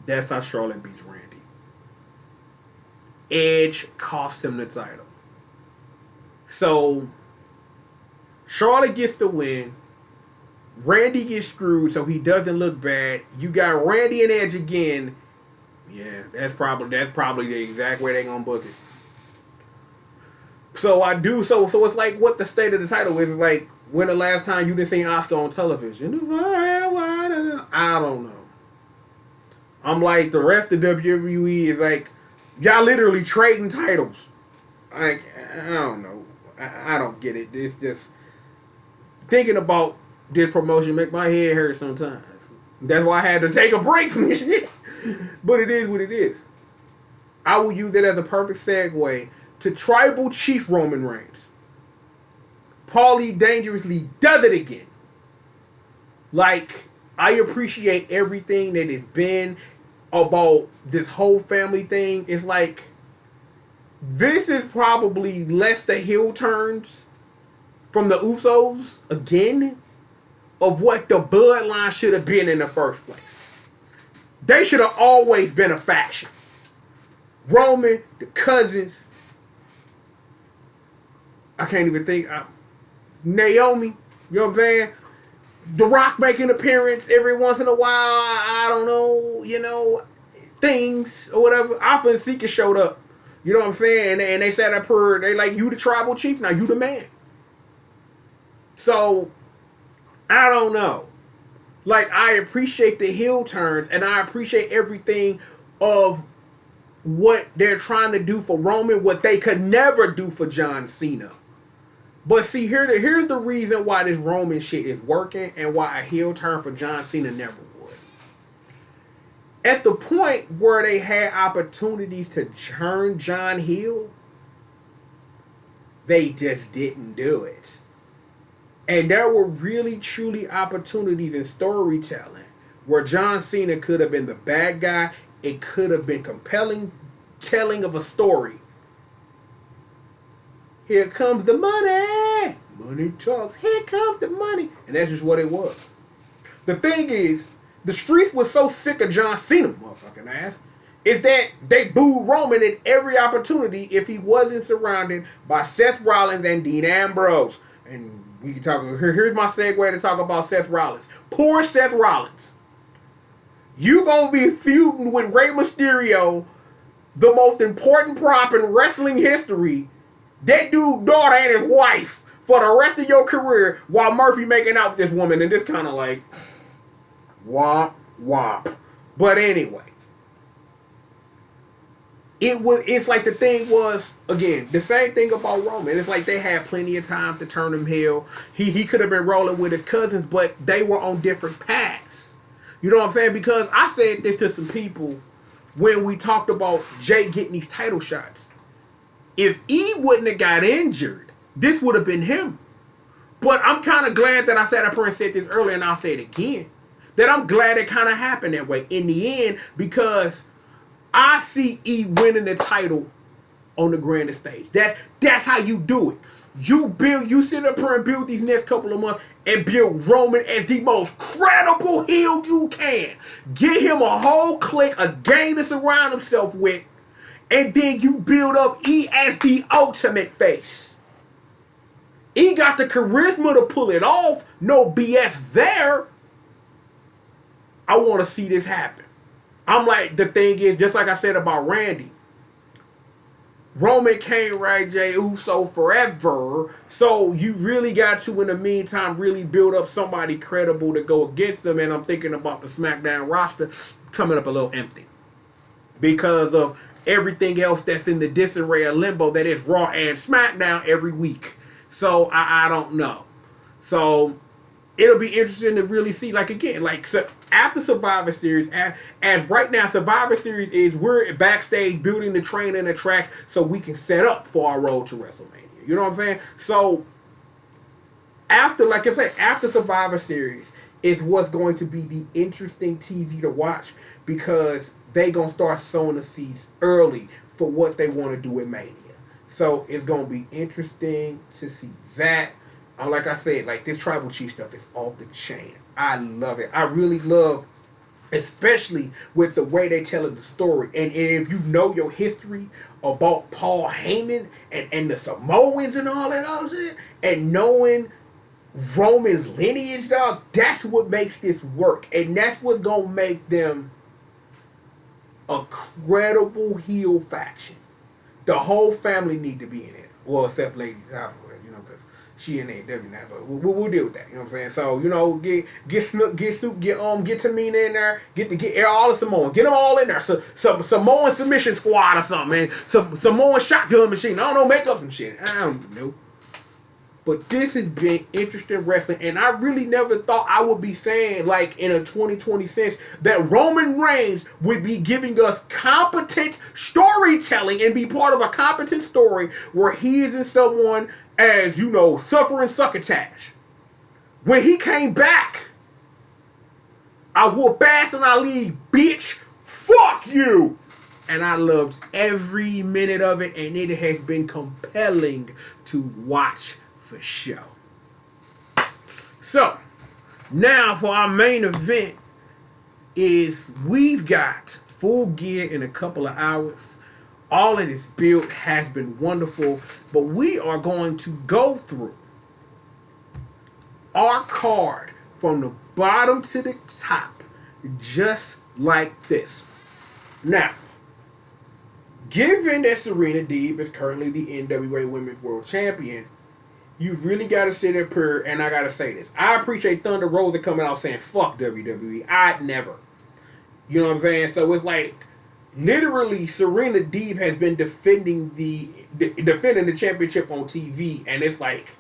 beats Randy. Edge costs him the title. So, Charlotte gets the win. Randy gets screwed so he doesn't look bad. You got Randy and Edge again. Yeah, that's probably the exact way they're gonna book it. So it's like what the state of the title is. It's like, when the last time you didn't see Oscar on television? I don't know. I'm like, the rest of WWE is like, y'all literally trading titles. Like, I don't know. I don't get it. It's just, thinking about this promotion make my head hurt sometimes. That's why I had to take a break from this shit. But it is what it is. I will use it as a perfect segue to Tribal Chief Roman Reigns. Paulie dangerously does it again. Like, I appreciate everything that it's been about this whole family thing. It's like, this is probably less the heel turns from the Usos, again, of what the bloodline should have been in the first place. They should have always been a faction. Roman, the cousins, I can't even think, Naomi, you know what I'm saying? The Rock making an appearance every once in a while, I don't know, things or whatever. Alpha and Seeker showed up, you know what I'm saying? And they said up her, they like, you the tribal chief, now you the man. So, I don't know. Like, I appreciate the heel turns, and I appreciate everything of what they're trying to do for Roman, what they could never do for John Cena. But see, here's the reason why this Roman shit is working and why a heel turn for John Cena never would. At the point where they had opportunities to turn John heel, they just didn't do it. And there were really, truly opportunities in storytelling where John Cena could have been the bad guy. It could have been compelling telling of a story. Here comes the money. Money talks. Here comes the money. And that's just what it was. The thing is, the streets was so sick of John Cena, motherfucking ass, is that they booed Roman at every opportunity if he wasn't surrounded by Seth Rollins and Dean Ambrose. And we can talk. Here's my segue to talk about Seth Rollins. Poor Seth Rollins. You gonna be feuding with Rey Mysterio, the most important prop in wrestling history. That dude's daughter and his wife for the rest of your career while Murphy making out with this woman. And this kind of like, womp, womp. But anyway. It's like the thing was, again, the same thing about Roman. It's like they had plenty of time to turn him heel. He could have been rolling with his cousins, but they were on different paths. You know what I'm saying? Because I said this to some people when we talked about Jay getting these title shots. If he wouldn't have got injured, this would have been him. But I'm kind of glad that I sat up here and said this earlier, and I'll say it again. That I'm glad it kind of happened that way in the end, because I see E winning the title on the grandest stage. That's how you do it. You sit up here and build these next couple of months and build Roman as the most credible heel you can. Get him a whole clique, a gang to surround himself with, and then you build up E as the ultimate face. E got the charisma to pull it off. No BS there. I want to see this happen. I'm like, the thing is, just like I said about Randy, Roman can't ride Jey Uso forever, so you really got to, in the meantime, really build up somebody credible to go against them. And I'm thinking about the SmackDown roster. coming up a little empty because of everything else that's in the disarray of limbo that is Raw and SmackDown every week. So I don't know. So it'll be interesting to really see, like, again, like, so after Survivor Series, as right now, Survivor Series is we're backstage building the train and the tracks so we can set up for our road to WrestleMania. You know what I'm saying? So after, like I said, after Survivor Series is what's going to be the interesting TV to watch, because they gonna start sowing the seeds early for what they want to do with Mania. So it's gonna be interesting to see that. Like I said, like, this Tribal Chief stuff is off the chain. I love it. I really love, especially with the way they telling the story. And if you know your history about Paul Heyman and the Samoans and all that other shit, and knowing Roman's lineage, dog, that's what makes this work. And that's what's gonna make them a credible heel faction. The whole family need to be in it. Well, except Lady Alvarez, you know, because she in AEW now, but we'll deal with that. You know what I'm saying? So, you know, get Snook, get Soup, get Tamina in there, get all the Samoans, get them all in there. So, some Samoan submission squad or something, man. Some Samoan shotgun machine. I don't know, make up some shit. I don't know. But this has been interesting wrestling, and I really never thought I would be saying, like, in a 2020 sense, that Roman Reigns would be giving us competent storytelling and be part of a competent story where he isn't someone as, you know, suffering succotash. When he came back, I whoop ass and I leave, bitch. Fuck you. And I loved every minute of it, and it has been compelling to watch for sure. So, now for our main event is we've got Full Gear in a couple of hours. All of this build has been wonderful, but we are going to go through our card from the bottom to the top, just like this. Now, given that Serena Deeb is currently the NWA Women's World Champion, you really got to sit up here, and I got to say this. I appreciate Thunder Rosa coming out saying, fuck WWE. I'd never. You know what I'm saying? So it's like, literally, Serena Deeb has been defending the championship on TV, and it's like,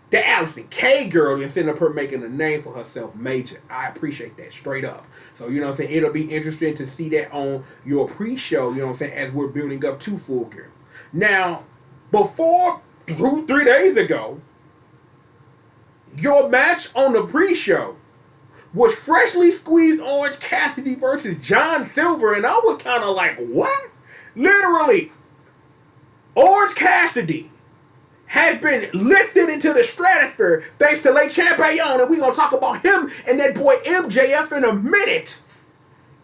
the Allison K girl is sitting up her making a name for herself major. I appreciate that, straight up. So, you know what I'm saying? It'll be interesting to see that on your pre-show, you know what I'm saying, as we're building up to Full Gear. Now, before 3 days ago, your match on the pre-show was Freshly Squeezed Orange Cassidy versus John Silver, and I was kind of like, what? Literally, Orange Cassidy has been lifted into the stratosphere thanks to Le Champion, and we're going to talk about him and that boy MJF in a minute.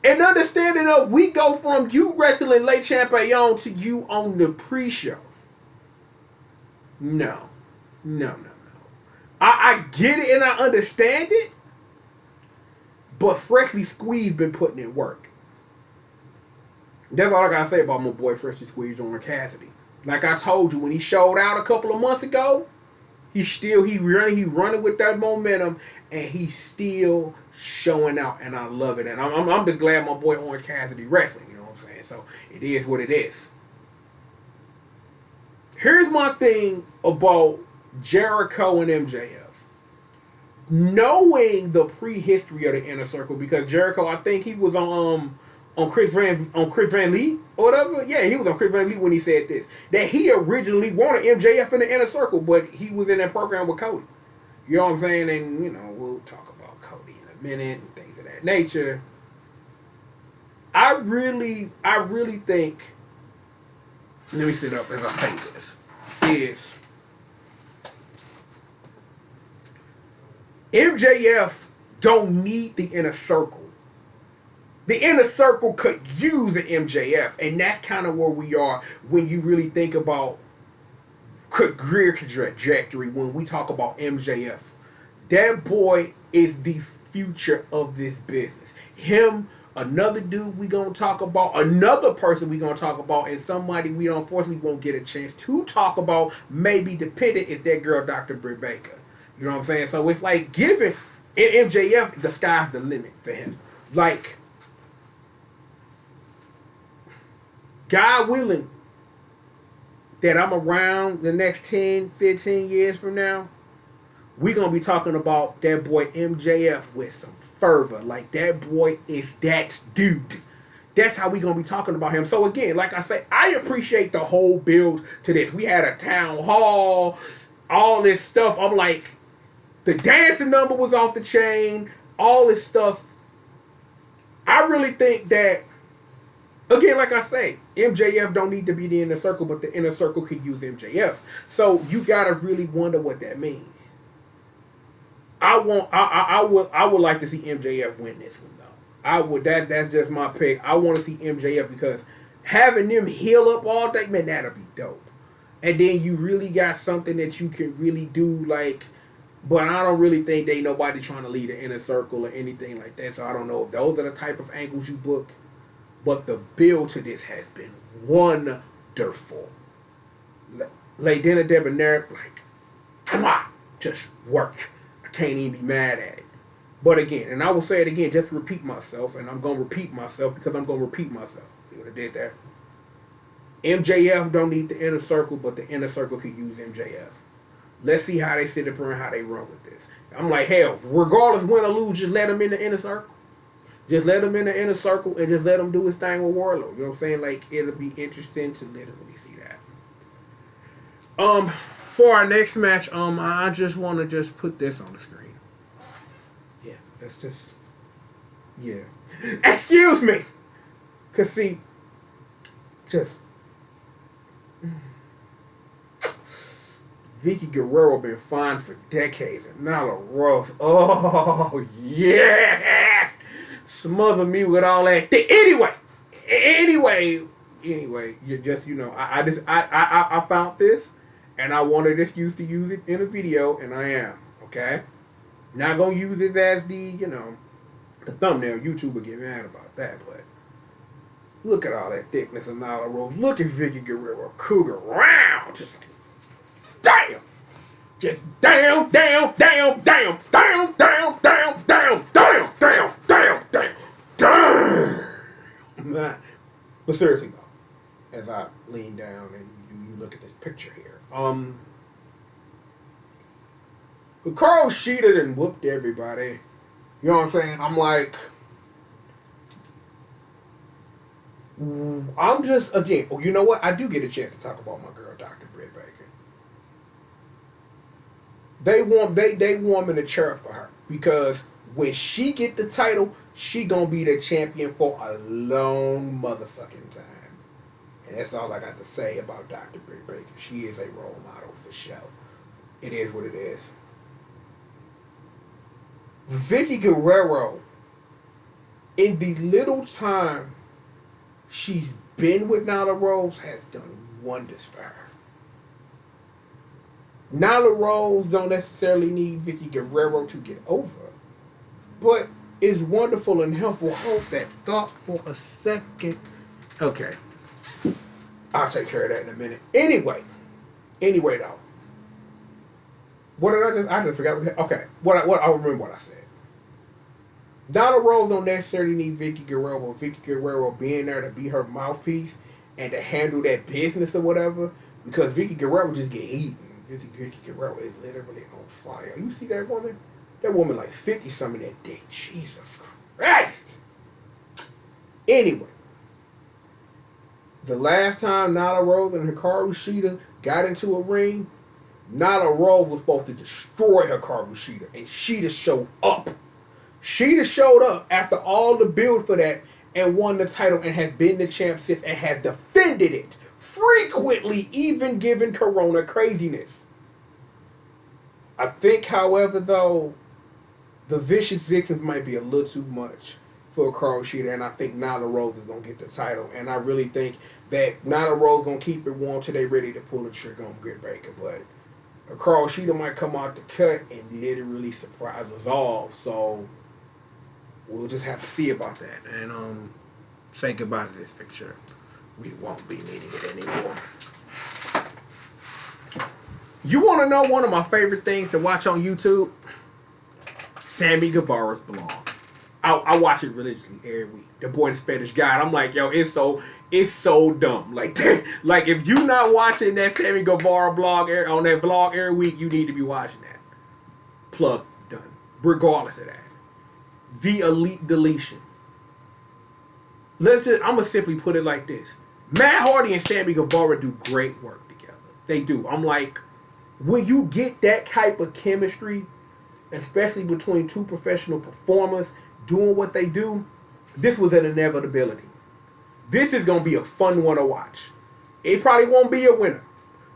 And understanding of, we go from you wrestling Le Champion to you on the pre-show. No. I get it and I understand it, but Freshly Squeezed been putting in work. That's all I gotta say about my boy Freshly Squeezed Orange Cassidy. Like I told you, when he showed out a couple of months ago, he running with that momentum, and he's still showing out, and I love it. And I'm just glad my boy Orange Cassidy wrestling. You know what I'm saying? So it is what it is. Here's my thing about Jericho and MJF. Knowing the prehistory of the Inner Circle, because Jericho, I think he was on Chris Van Lee or whatever. Yeah, he was on Chris Van Lee when he said this, that he originally wanted MJF in the Inner Circle, but he was in that program with Cody. You know what I'm saying? And, you know, we'll talk about Cody in a minute and things of that nature. I really think, let me sit up as I say this, is MJF don't need the Inner Circle. The Inner Circle could use an MJF, and that's kind of where we are when you really think about career trajectory. When we talk about MJF, that boy is the future of this business. Him, another dude we gonna talk about, another person we gonna talk about, and somebody we unfortunately won't get a chance to talk about, maybe dependent, is that girl Dr. Britt Baker. You know what I'm saying? So it's like giving MJF, the sky's the limit for him. Like, God willing, that I'm around the next 10, 15 years from now, we gonna be talking about that boy MJF with some fervor. Like, that boy is that dude. That's how we gonna be talking about him. So again, like I say, I appreciate the whole build to this. We had a town hall, all this stuff. I'm like, the dancing number was off the chain, all this stuff. I really think that, again, like I say, MJF don't need to be the inner circle, but the inner circle could use MJF. So you gotta really wonder what that means. I would like to see MJF win this one though. That's just my pick. I want to see MJF because having them heal up all day, man, that'll be dope. And then you really got something that you can really do, like, but I don't really think they nobody trying to lead an inner circle or anything like that. So I don't know if those are the type of angles you book. But the build to this has been wonderful. Like dinner debonair, like, come on, just work. I can't even be mad at it. But again, and I will say it again, just to repeat myself, and I'm gonna repeat myself because I'm gonna repeat myself. See what I did there? MJF don't need the inner circle, but the inner circle could use MJF. Let's see how they sit up and how they run with this. I'm like, hell, regardless win or lose, just let them in the inner circle. Just let him in the inner circle and just let him do his thing with Warlow. You know what I'm saying? Like, it'll be interesting to literally see that. For our next match, I just want to just put this on the screen. Yeah, that's just, yeah. Excuse me! Cause see, just, Vicky Guerrero been fine for decades, and Nyla Rose, oh yes! Smother me with all that thing. Anyway, you just, you know, I found this, and I wanted this used to use it in a video, and I am, okay? Not gonna use it as the, you know, the thumbnail. YouTube will get mad about that, but look at all that thickness of Nyla Rose. Look at Vicky Guerrero, cougar round, just like, damn. Just damn. But seriously though, as I lean down and you look at this picture here, Hikaru Shida done whooped everybody. You know what I'm saying? I'm like, I'm just, again, you know what? I do get a chance to talk about my girl, Dr. Britt Baker. They want me to cheer for her because when she get the title, she gonna be the champion for a long motherfucking time. And that's all I got to say about Dr. Britt Baker. She is a role model for sure. It is what it is. Vicky Guerrero, in the little time she's been with Nyla Rose, has done wonders for her. Nyla Rose don't necessarily need Vicky Guerrero to get over, but it's wonderful and helpful. Hold that thought for a second. Okay. I'll take care of that in a minute. Anyway though. What did I just forgot. Okay. I remember what I said. Nyla Rose don't necessarily need Vicky Guerrero. Vicky Guerrero being there to be her mouthpiece and to handle that business or whatever, because Vicky Guerrero just get eaten. Vicky Guerrero is literally on fire. You see that woman? That woman like 50-something that dick. Jesus Christ. Anyway. The last time Nyla Rose and Hikaru Shida got into a ring, Nyla Rose was supposed to destroy Hikaru Shida, and Shida showed up. Shida showed up after all the build for that and won the title and has been the champ since and has defended it frequently, even given Corona craziness. I think, however, though, the Vicious Vixens might be a little too much for Hikaru Shida, and I think Nyla Rose is going to get the title. And I really think that Nyla Rose is going to keep it warm till they ready to pull the trigger on Britt Baker. But Hikaru Shida might come out the cut and literally surprise us all. So we'll just have to see about that. And say goodbye to this picture. We won't be needing it anymore. You want to know one of my favorite things to watch on YouTube? Sammy Guevara's blog. I watch it religiously every week. The Boy the Spanish God. I'm like, yo, it's so dumb. Like like if you not watching that Sammy Guevara blog on that vlog every week, you need to be watching that. Plug done. Regardless of that. The Elite Deletion. I'm gonna simply put it like this. Matt Hardy and Sammy Guevara do great work together. They do. I'm like, when you get that type of chemistry, especially between two professional performers doing what they do, this was an inevitability. This is going to be a fun one to watch. It probably won't be a winner.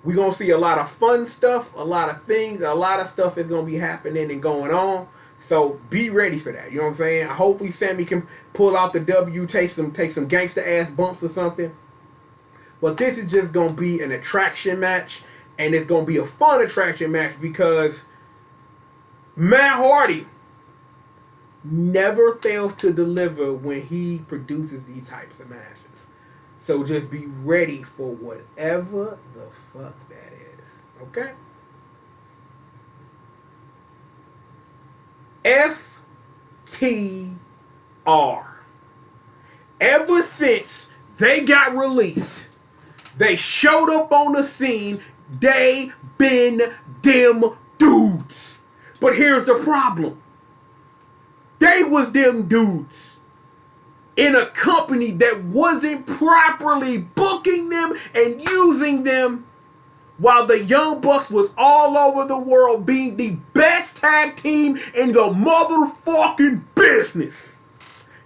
We're going to see a lot of fun stuff, a lot of things, a lot of stuff is going to be happening and going on. So be ready for that. You know what I'm saying? Hopefully Sammy can pull out the W, take some gangster ass bumps or something. But this is just going to be an attraction match. And it's going to be a fun attraction match because Matt Hardy never fails to deliver when he produces these types of matches. So just be ready for whatever the fuck that is. Okay? FTR. Ever since they got released, they showed up on the scene. They been them dudes. But here's the problem. They was them dudes in a company that wasn't properly booking them and using them while the Young Bucks was all over the world being the best tag team in the motherfucking business.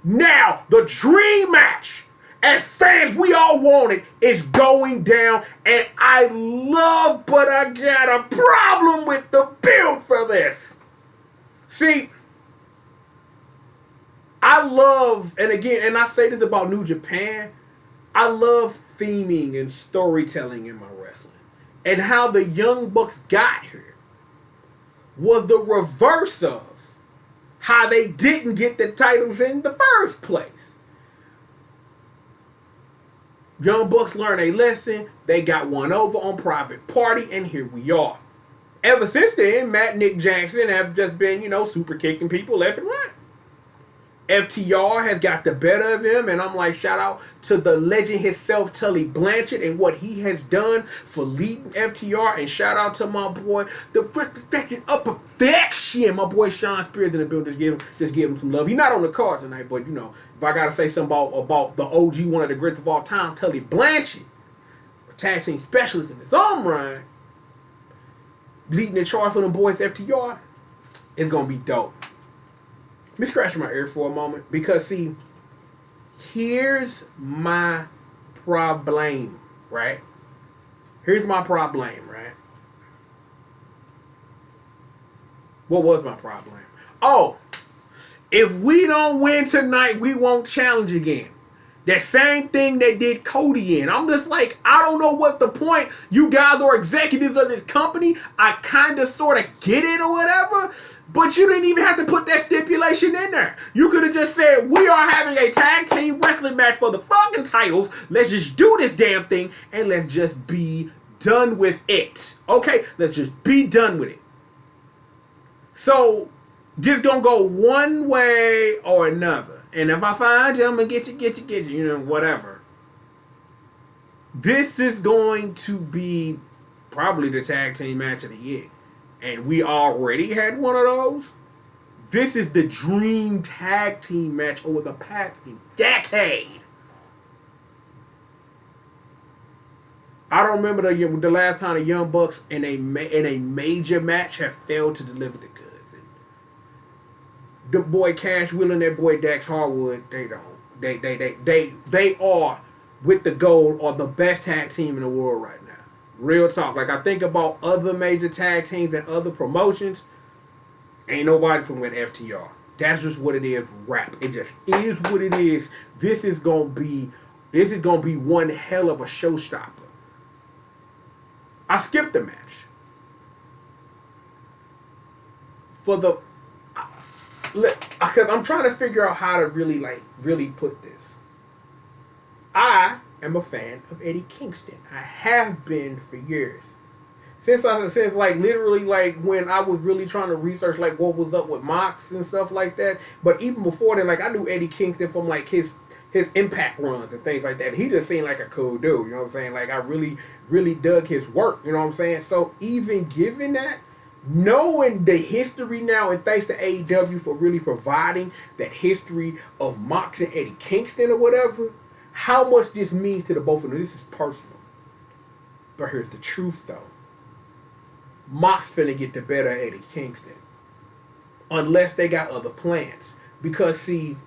Now, the dream match, as fans we all wanted, is going down, and I love, but I got a problem with the build for this. See, I love, and again, and I say this about New Japan, I love theming and storytelling in my wrestling. And how the Young Bucks got here was the reverse of how they didn't get the titles in the first place. Young Bucks learned a lesson. They got one over on Private Party, and here we are. Ever since then, Matt Nick Jackson have just been, super kicking people left and right. FTR has got the better of him, and I'm like, shout out to the legend himself, Tully Blanchard, and what he has done for leading FTR, and shout out to my boy, the perfection of perfection, my boy Sean Spears in the building. Just give him some love. He's not on the card tonight, but if I gotta say something about the OG, one of the greats of all time, Tully Blanchard, a tag team specialist in his own right, leading the charge for the boys FTR, it's gonna be dope. Let me scratch my ear for a moment because, see, here's my problem, right? Here's my problem, right? What was my problem? Oh, if we don't win tonight, we won't challenge again. That same thing they did Cody in. I'm just like, I don't know what the point. You guys are executives of this company. I kind of sort of get it or whatever. But you didn't even have to put that stipulation in there. You could have just said, we are having a tag team wrestling match for the fucking titles. Let's just do this damn thing and let's just be done with it. Okay? Let's just be done with it. So, just gonna go one way or another. And if I find you, I'm gonna get you, whatever. This is going to be probably the tag team match of the year. And we already had one of those. This is the dream tag team match over the past decade. I don't remember the last time the Young Bucks in a major match have failed to deliver the goods. The boy Cash Wheeler and that boy Dax Harwood, they don't. They are with the gold or the best tag team in the world right now. Real talk. Like I think about other major tag teams and other promotions, ain't nobody from with FTR. That's just what it is. Rap. It just is what it is. This is gonna be one hell of a showstopper. I skipped the match because I'm trying to figure out how to really put this. I am a fan of Eddie Kingston. I have been for years. Since like literally like when I was really trying to research like what was up with Mox and stuff like that. But even before then, like I knew Eddie Kingston from like his impact runs and things like that. He just seemed like a cool dude, you know what I'm saying? Like I really dug his work, you know what I'm saying? So even given that, knowing the history now, and thanks to AEW for really providing that history of Mox and Eddie Kingston or whatever, how much this means to the both of them. This is personal. But here's the truth though. Mox finna get the better of Eddie Kingston. Unless they got other plans. Because see,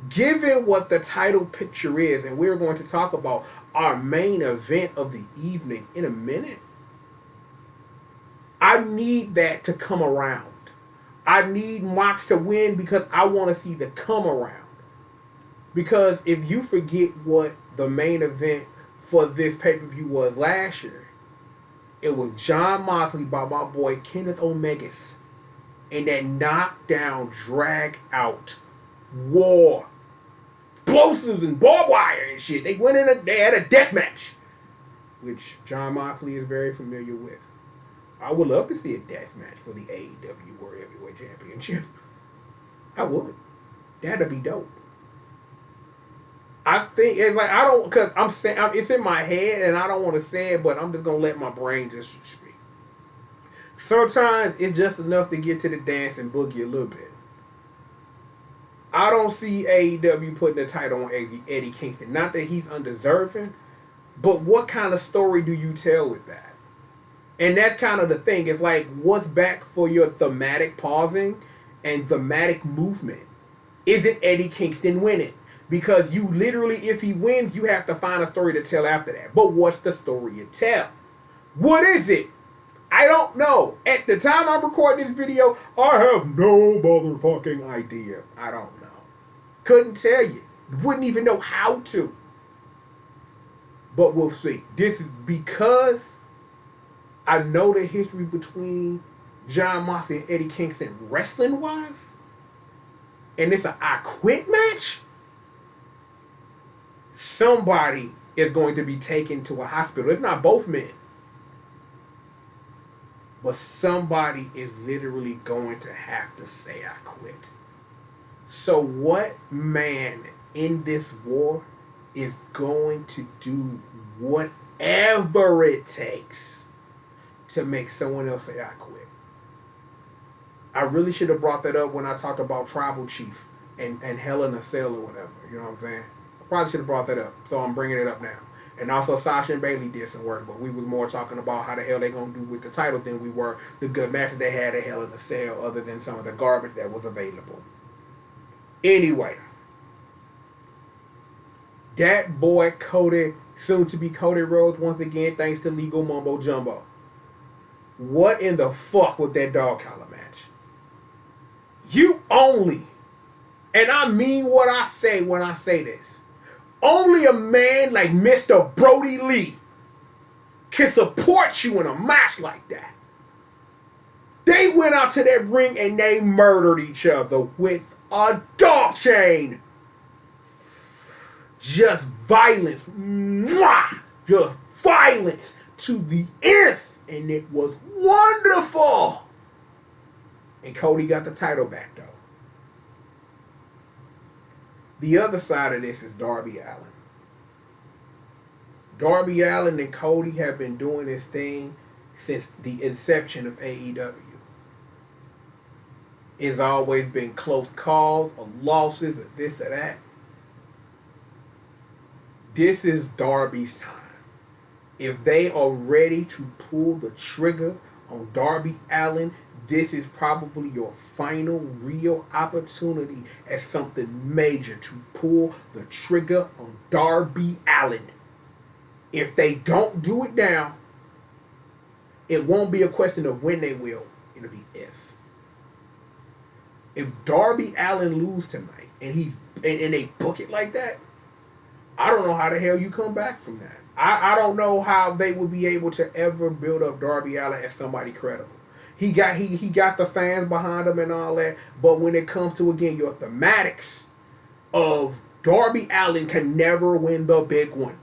given what the title picture is, and we're going to talk about our main event of the evening in a minute, I need that to come around. I need Mox to win because I want to see the come around. Because if you forget what the main event for this pay-per-view was last year, it was Jon Moxley by my boy Kenneth Omegas in that knockdown, drag out war. Explosives and barbed wire and shit. They had a death match, which Jon Moxley is very familiar with. I would love to see a death match for the AEW World Heavyweight Championship. I would. That'd be dope. I think it's like I don't because I'm saying it's in my head and I don't want to say it, but I'm just gonna let my brain just speak. Sometimes it's just enough to get to the dance and boogie a little bit. I don't see AEW putting the title on Eddie Kingston. Not that he's undeserving, but what kind of story do you tell with that? And that's kind of the thing. It's like, what's back for your thematic pausing and thematic movement? Isn't Eddie Kingston winning? Because you literally, if he wins, you have to find a story to tell after that. But what's the story you tell? What is it? I don't know. At the time I'm recording this video, I have no motherfucking idea. I don't know. Couldn't tell you. Wouldn't even know how to. But we'll see. This is because I know the history between Jon Moxley and Eddie Kingston wrestling-wise. And it's an I Quit match. Somebody is going to be taken to a hospital. If not both men. But somebody is literally going to have to say I quit. So what man in this war is going to do whatever it takes to make someone else say I quit? I really should have brought that up when I talked about Tribal Chief and Hell in a Cell or whatever. You know what I'm saying? I probably should have brought that up. So I'm bringing it up now. And also Sasha and Bayley did some work, but we was more talking about how the hell they gonna do with the title than we were the good matches they had at Hell in a Cell, other than some of the garbage that was available. Anyway, that boy Cody, soon to be Cody Rhodes once again, thanks to Legal Mumbo Jumbo. What in the fuck was that dog collar match? You only, and I mean what I say when I say this, only a man like Mr. Brody Lee can support you in a match like that. They went out to that ring and they murdered each other with a dog chain. Just violence. Mwah! Just violence to the nth. And it was wonderful. And Cody got the title back though. The other side of this is Darby Allin. Darby Allin and Cody have been doing this thing since the inception of AEW. It's always been close calls or losses or this or that. This is Darby's time. If they are ready to pull the trigger on Darby Allin, this is probably your final real opportunity at something major to pull the trigger on Darby Allin. If they don't do it now, it won't be a question of when they will. It'll be if. If Darby Allin lose tonight and they book it like that, I don't know how the hell you come back from that. I don't know how they would be able to ever build up Darby Allin as somebody credible. He got the fans behind him and all that, but when it comes to, again, your thematics of Darby Allin can never win the big one.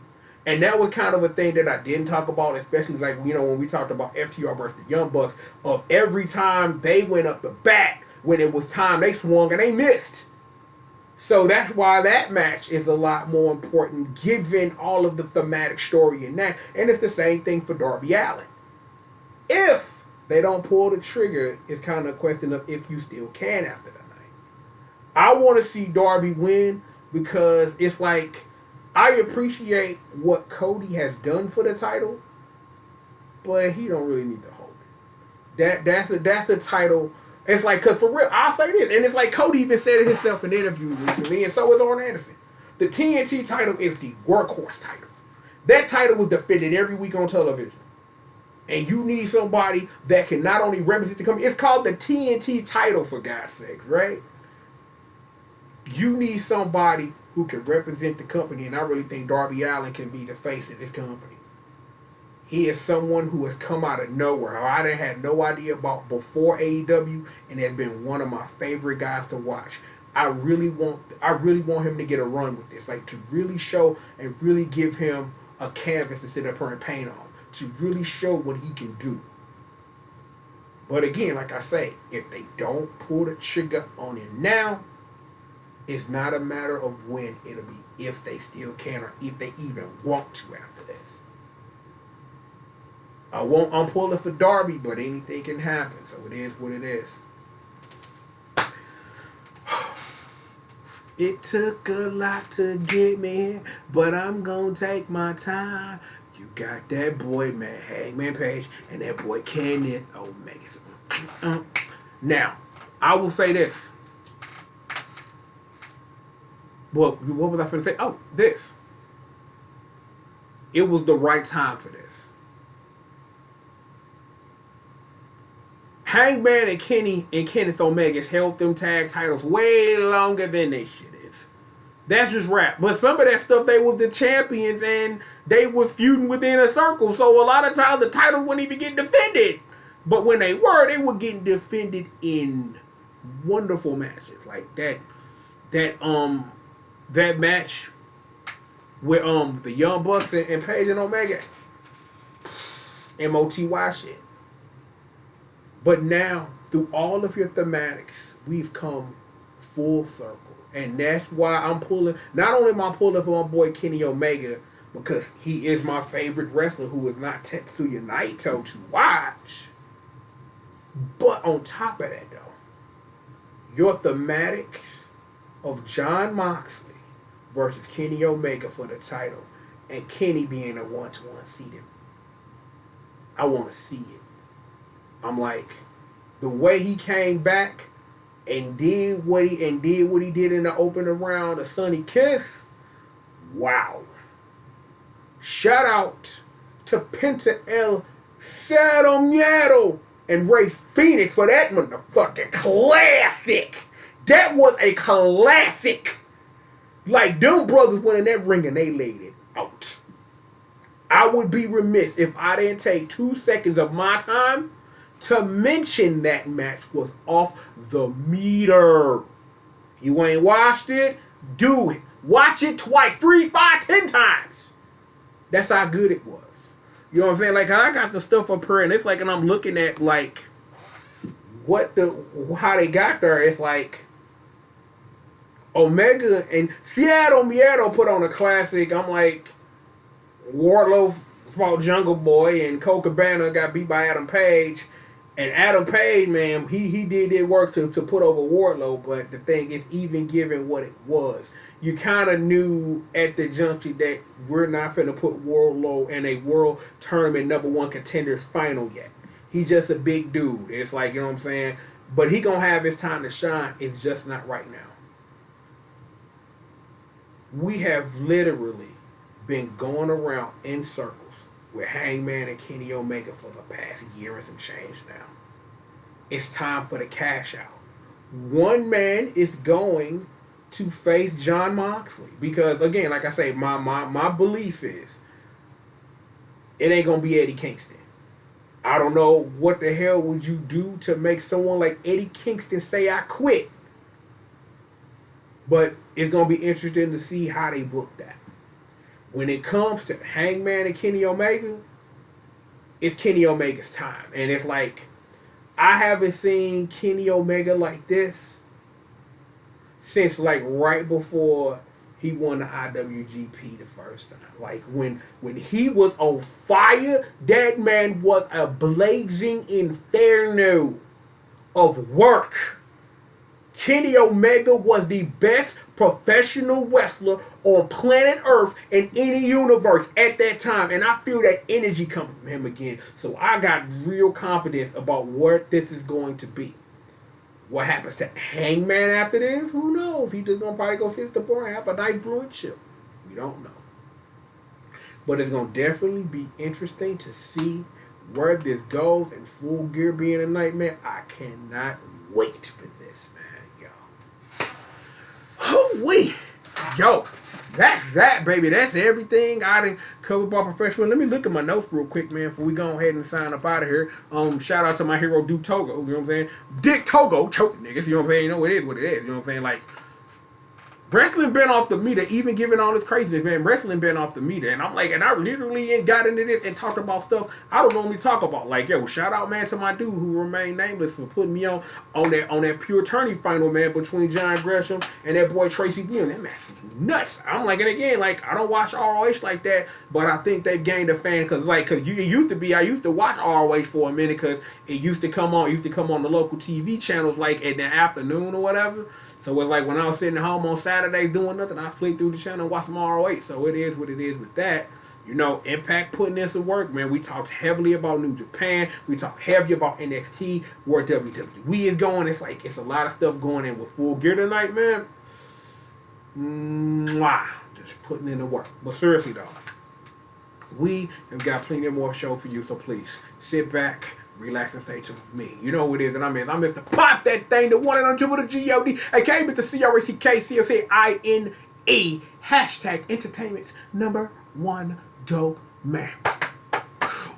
And that was kind of a thing that I didn't talk about, especially like, when we talked about FTR versus the Young Bucks, of every time they went up the bat, when it was time, they swung and they missed. So that's why that match is a lot more important, given all of the thematic story in that. And it's the same thing for Darby Allin. If they don't pull the trigger, it's kind of a question of if you still can after the night. I want to see Darby win because it's like, I appreciate what Cody has done for the title, but he don't really need to hold it. That's a title. It's like, because for real, I'll say this, and it's like Cody even said it himself in interviews recently, and so is Arn Anderson. The TNT title is the workhorse title. That title was defended every week on television. And you need somebody that can not only represent the company, it's called the TNT title, for God's sakes, right? You need somebody who can represent the company, and I really think Darby Allin can be the face of this company. He is someone who has come out of nowhere, I done had no idea about before AEW, and has been one of my favorite guys to watch. I really want him to get a run with this, like to really show and really give him a canvas to sit up here and paint on, to really show what he can do. But again, like I say, if they don't pull the trigger on it now, it's not a matter of when, it'll be if they still can or if they even want to after this. I'm pulling for Darby, but anything can happen, so it is what it is. It took a lot to get me here, but I'm gonna take my time. You got that boy, man, Hangman Page, and that boy Kenneth Omega. Now, I will say this. What was I finna say? Oh, this. It was the right time for this. Hangman and Kenneth Omega's held them tag titles way longer than they should have. That's just rap. But some of that stuff, they was the champions and they were feuding within a circle. So a lot of times the titles wouldn't even get defended. But when they were getting defended in wonderful matches. Like that match with the Young Bucks and Page and Omega. MOTY shit. But now, through all of your thematics, we've come full circle. And that's why I'm pulling, not only am I pulling for my boy Kenny Omega, because he is my favorite wrestler who is not Tetsuya Naito to watch. But on top of that, though, your thematics of Jon Moxley versus Kenny Omega for the title, and Kenny being a 1-to-1 seated, I want to see it. I'm like, the way he came back and did what he did in the opening round of Sunny Kiss, wow. Shout out to Penta El Zero Miedo and Ray Phoenix for that motherfucking classic. That was a classic. Like, them brothers went in that ring and they laid it out. I would be remiss if I didn't take 2 seconds of my time to mention that match was off the meter. If you ain't watched it, do it. Watch it twice, 3, 5, 10 times. That's how good it was. You know what I'm saying? Like, I got the stuff up here, and it's like, and I'm looking at, like, how they got there. It's like, Omega and Seattle Miedo put on a classic. I'm like, Wardlow fought Jungle Boy, and Cole Cabana got beat by Adam Page. And Adam Page, man, he did their work to put over Wardlow, but the thing is, even given what it was, you kind of knew at the juncture that we're not finna put Wardlow in a World Tournament #1 contenders final yet. He's just a big dude. It's like, you know what I'm saying? But he gonna have his time to shine. It's just not right now. We have literally been going around in circles with Hangman and Kenny Omega for the past year and some change now. It's time for the cash out. One man is going to face Jon Moxley. Because, again, like I say, my belief is it ain't going to be Eddie Kingston. I don't know what the hell would you do to make someone like Eddie Kingston say, I quit. But it's going to be interesting to see how they book that. when it comes to Hangman and Kenny Omega, it's Kenny Omega's time. And it's like, I haven't seen Kenny Omega like this since like right before he won the IWGP the first time. Like when he was on fire, that man was a blazing inferno of work. Kenny Omega was the best professional wrestler on planet Earth in any universe at that time. And I feel that energy coming from him again. So I got real confidence about what this is going to be. What happens to Hangman after this? Who knows? He just gonna probably go sit at the bar and have a nice blue and chill. We don't know. But it's gonna definitely be interesting to see where this goes. And Full Gear being a nightmare, I cannot wait for this, man. Hoo-wee! Yo, that's that, baby. That's everything I done covered by professional. Let me look at my notes real quick, man, before we go ahead and sign up out of here. Shout out to my hero, Duke Togo. You know what I'm saying? Dick Togo, choke niggas. You know what I'm saying? You know, it is what it is. You know what I'm saying? Like, wrestling been off the meter, even given all this craziness, man. Wrestling been off the meter. And I'm like, and I literally got into this and talked about stuff I don't normally talk about. Like, yo, shout out, man, to my dude who remained nameless for putting me on that pure tourney final, man, between John Gresham and that boy Tracy Williams. That match was nuts. I'm like, and again, like, I don't watch ROH like that, but I think they've gained a fan because I used to watch ROH for a minute because it used to come on the local TV channels like in the afternoon or whatever. So it's like when I was sitting at home on Saturday doing nothing, I flick through the channel and watch some ROH. So it is what it is with that. You know, Impact putting in some work, man. We talked heavily about New Japan. We talked heavy about NXT, where WWE is going. It's like, it's a lot of stuff going in with Full Gear tonight, man. Mwah. Just putting in the work. But seriously, though, we have got plenty more show for you, so please sit back, relax, and stay tuned with me. You know what it is that I'm Mr. Pop That Thing, the one and on triple the G.O.D. aka Mr. CRACK, hashtag entertainment's #1 dope man.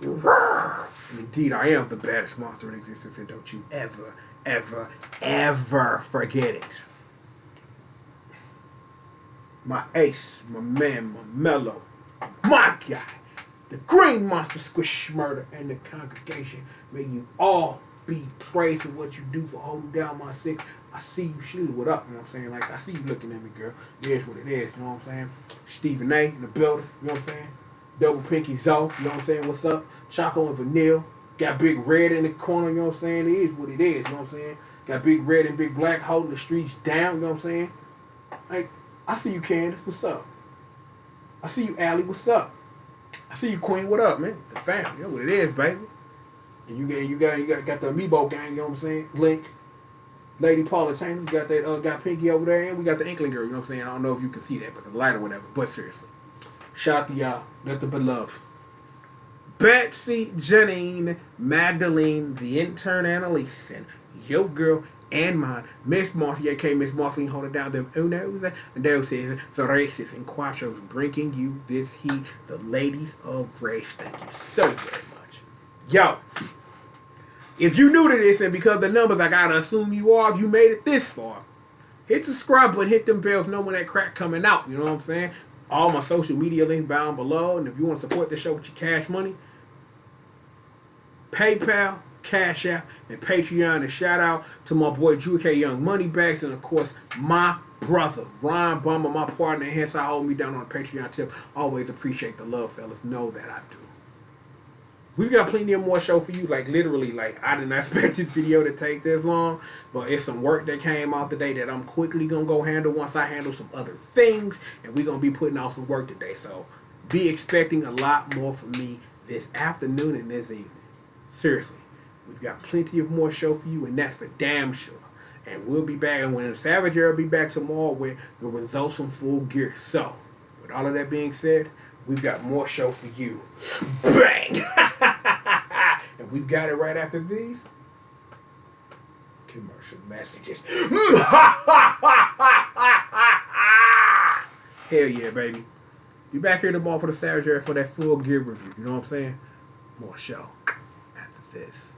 And indeed, I am the baddest monster in existence, and don't you ever, ever, ever forget it. My ace, my man, my mellow, my guy, the green monster, Squish Murder, and the congregation. May you all be praised for what you do for holding down my six. I see you shooting. What up? You know what I'm saying? Like, I see you looking at me, girl. It is what it is. You know what I'm saying? Stephen A. in the building. You know what I'm saying? Double Pinky Zoe. You know what I'm saying? What's up? Choco and Vanille. Got Big Red in the corner. You know what I'm saying? It is what it is. You know what I'm saying? Got Big Red and Big Black holding the streets down. You know what I'm saying? Like, I see you, Candace. What's up? I see you, Allie. What's up? I see you, Queen. What up, man? The family. You know what it is, baby. And you got the Amiibo gang. You know what I'm saying? Link, Lady Paula Taylor. You got that got Pinky over there, and we got the Inkling girl. You know what I'm saying? I don't know if you can see that, but the light or whatever. But seriously, shout out to y'all. Let the beloved Betsy, Janine, Magdalene, the intern, Annalise, and your girl and mine, Miss Marcy, aka Miss Marcy, holding down them unos and doses, the races and quattros, bringing you this heat, the ladies of race. Thank you so very much. Yo, if you new to this, and because the numbers, I gotta assume you are, if you made it this far, hit the subscribe button, hit them bells, know when that crack coming out. You know what I'm saying? All my social media links down below, and if you want to support the show with your cash money, PayPal, Cash App, and Patreon. And shout out to my boy Drew K. Young Moneybags, and of course my brother Ron Bummer, my partner, and hence I hold me down on a Patreon tip. Always appreciate the love, fellas. Know that I do. We've got plenty of more show for you. Like, literally, like, I didn't expect this video to take this long, but it's some work that came out today that I'm quickly gonna go handle once I handle some other things, and we're gonna be putting out some work today. So be expecting a lot more from me this afternoon and this evening. Seriously. We've got plenty of more show for you, and that's for damn sure. And we'll be back, and when the Savage Era will be back tomorrow with the results from Full Gear. So, with all of that being said, we've got more show for you. Bang! And we've got it right after these commercial messages. Hell yeah, baby. Be back here tomorrow for the Savage Era for that Full Gear review. You know what I'm saying? More show after this.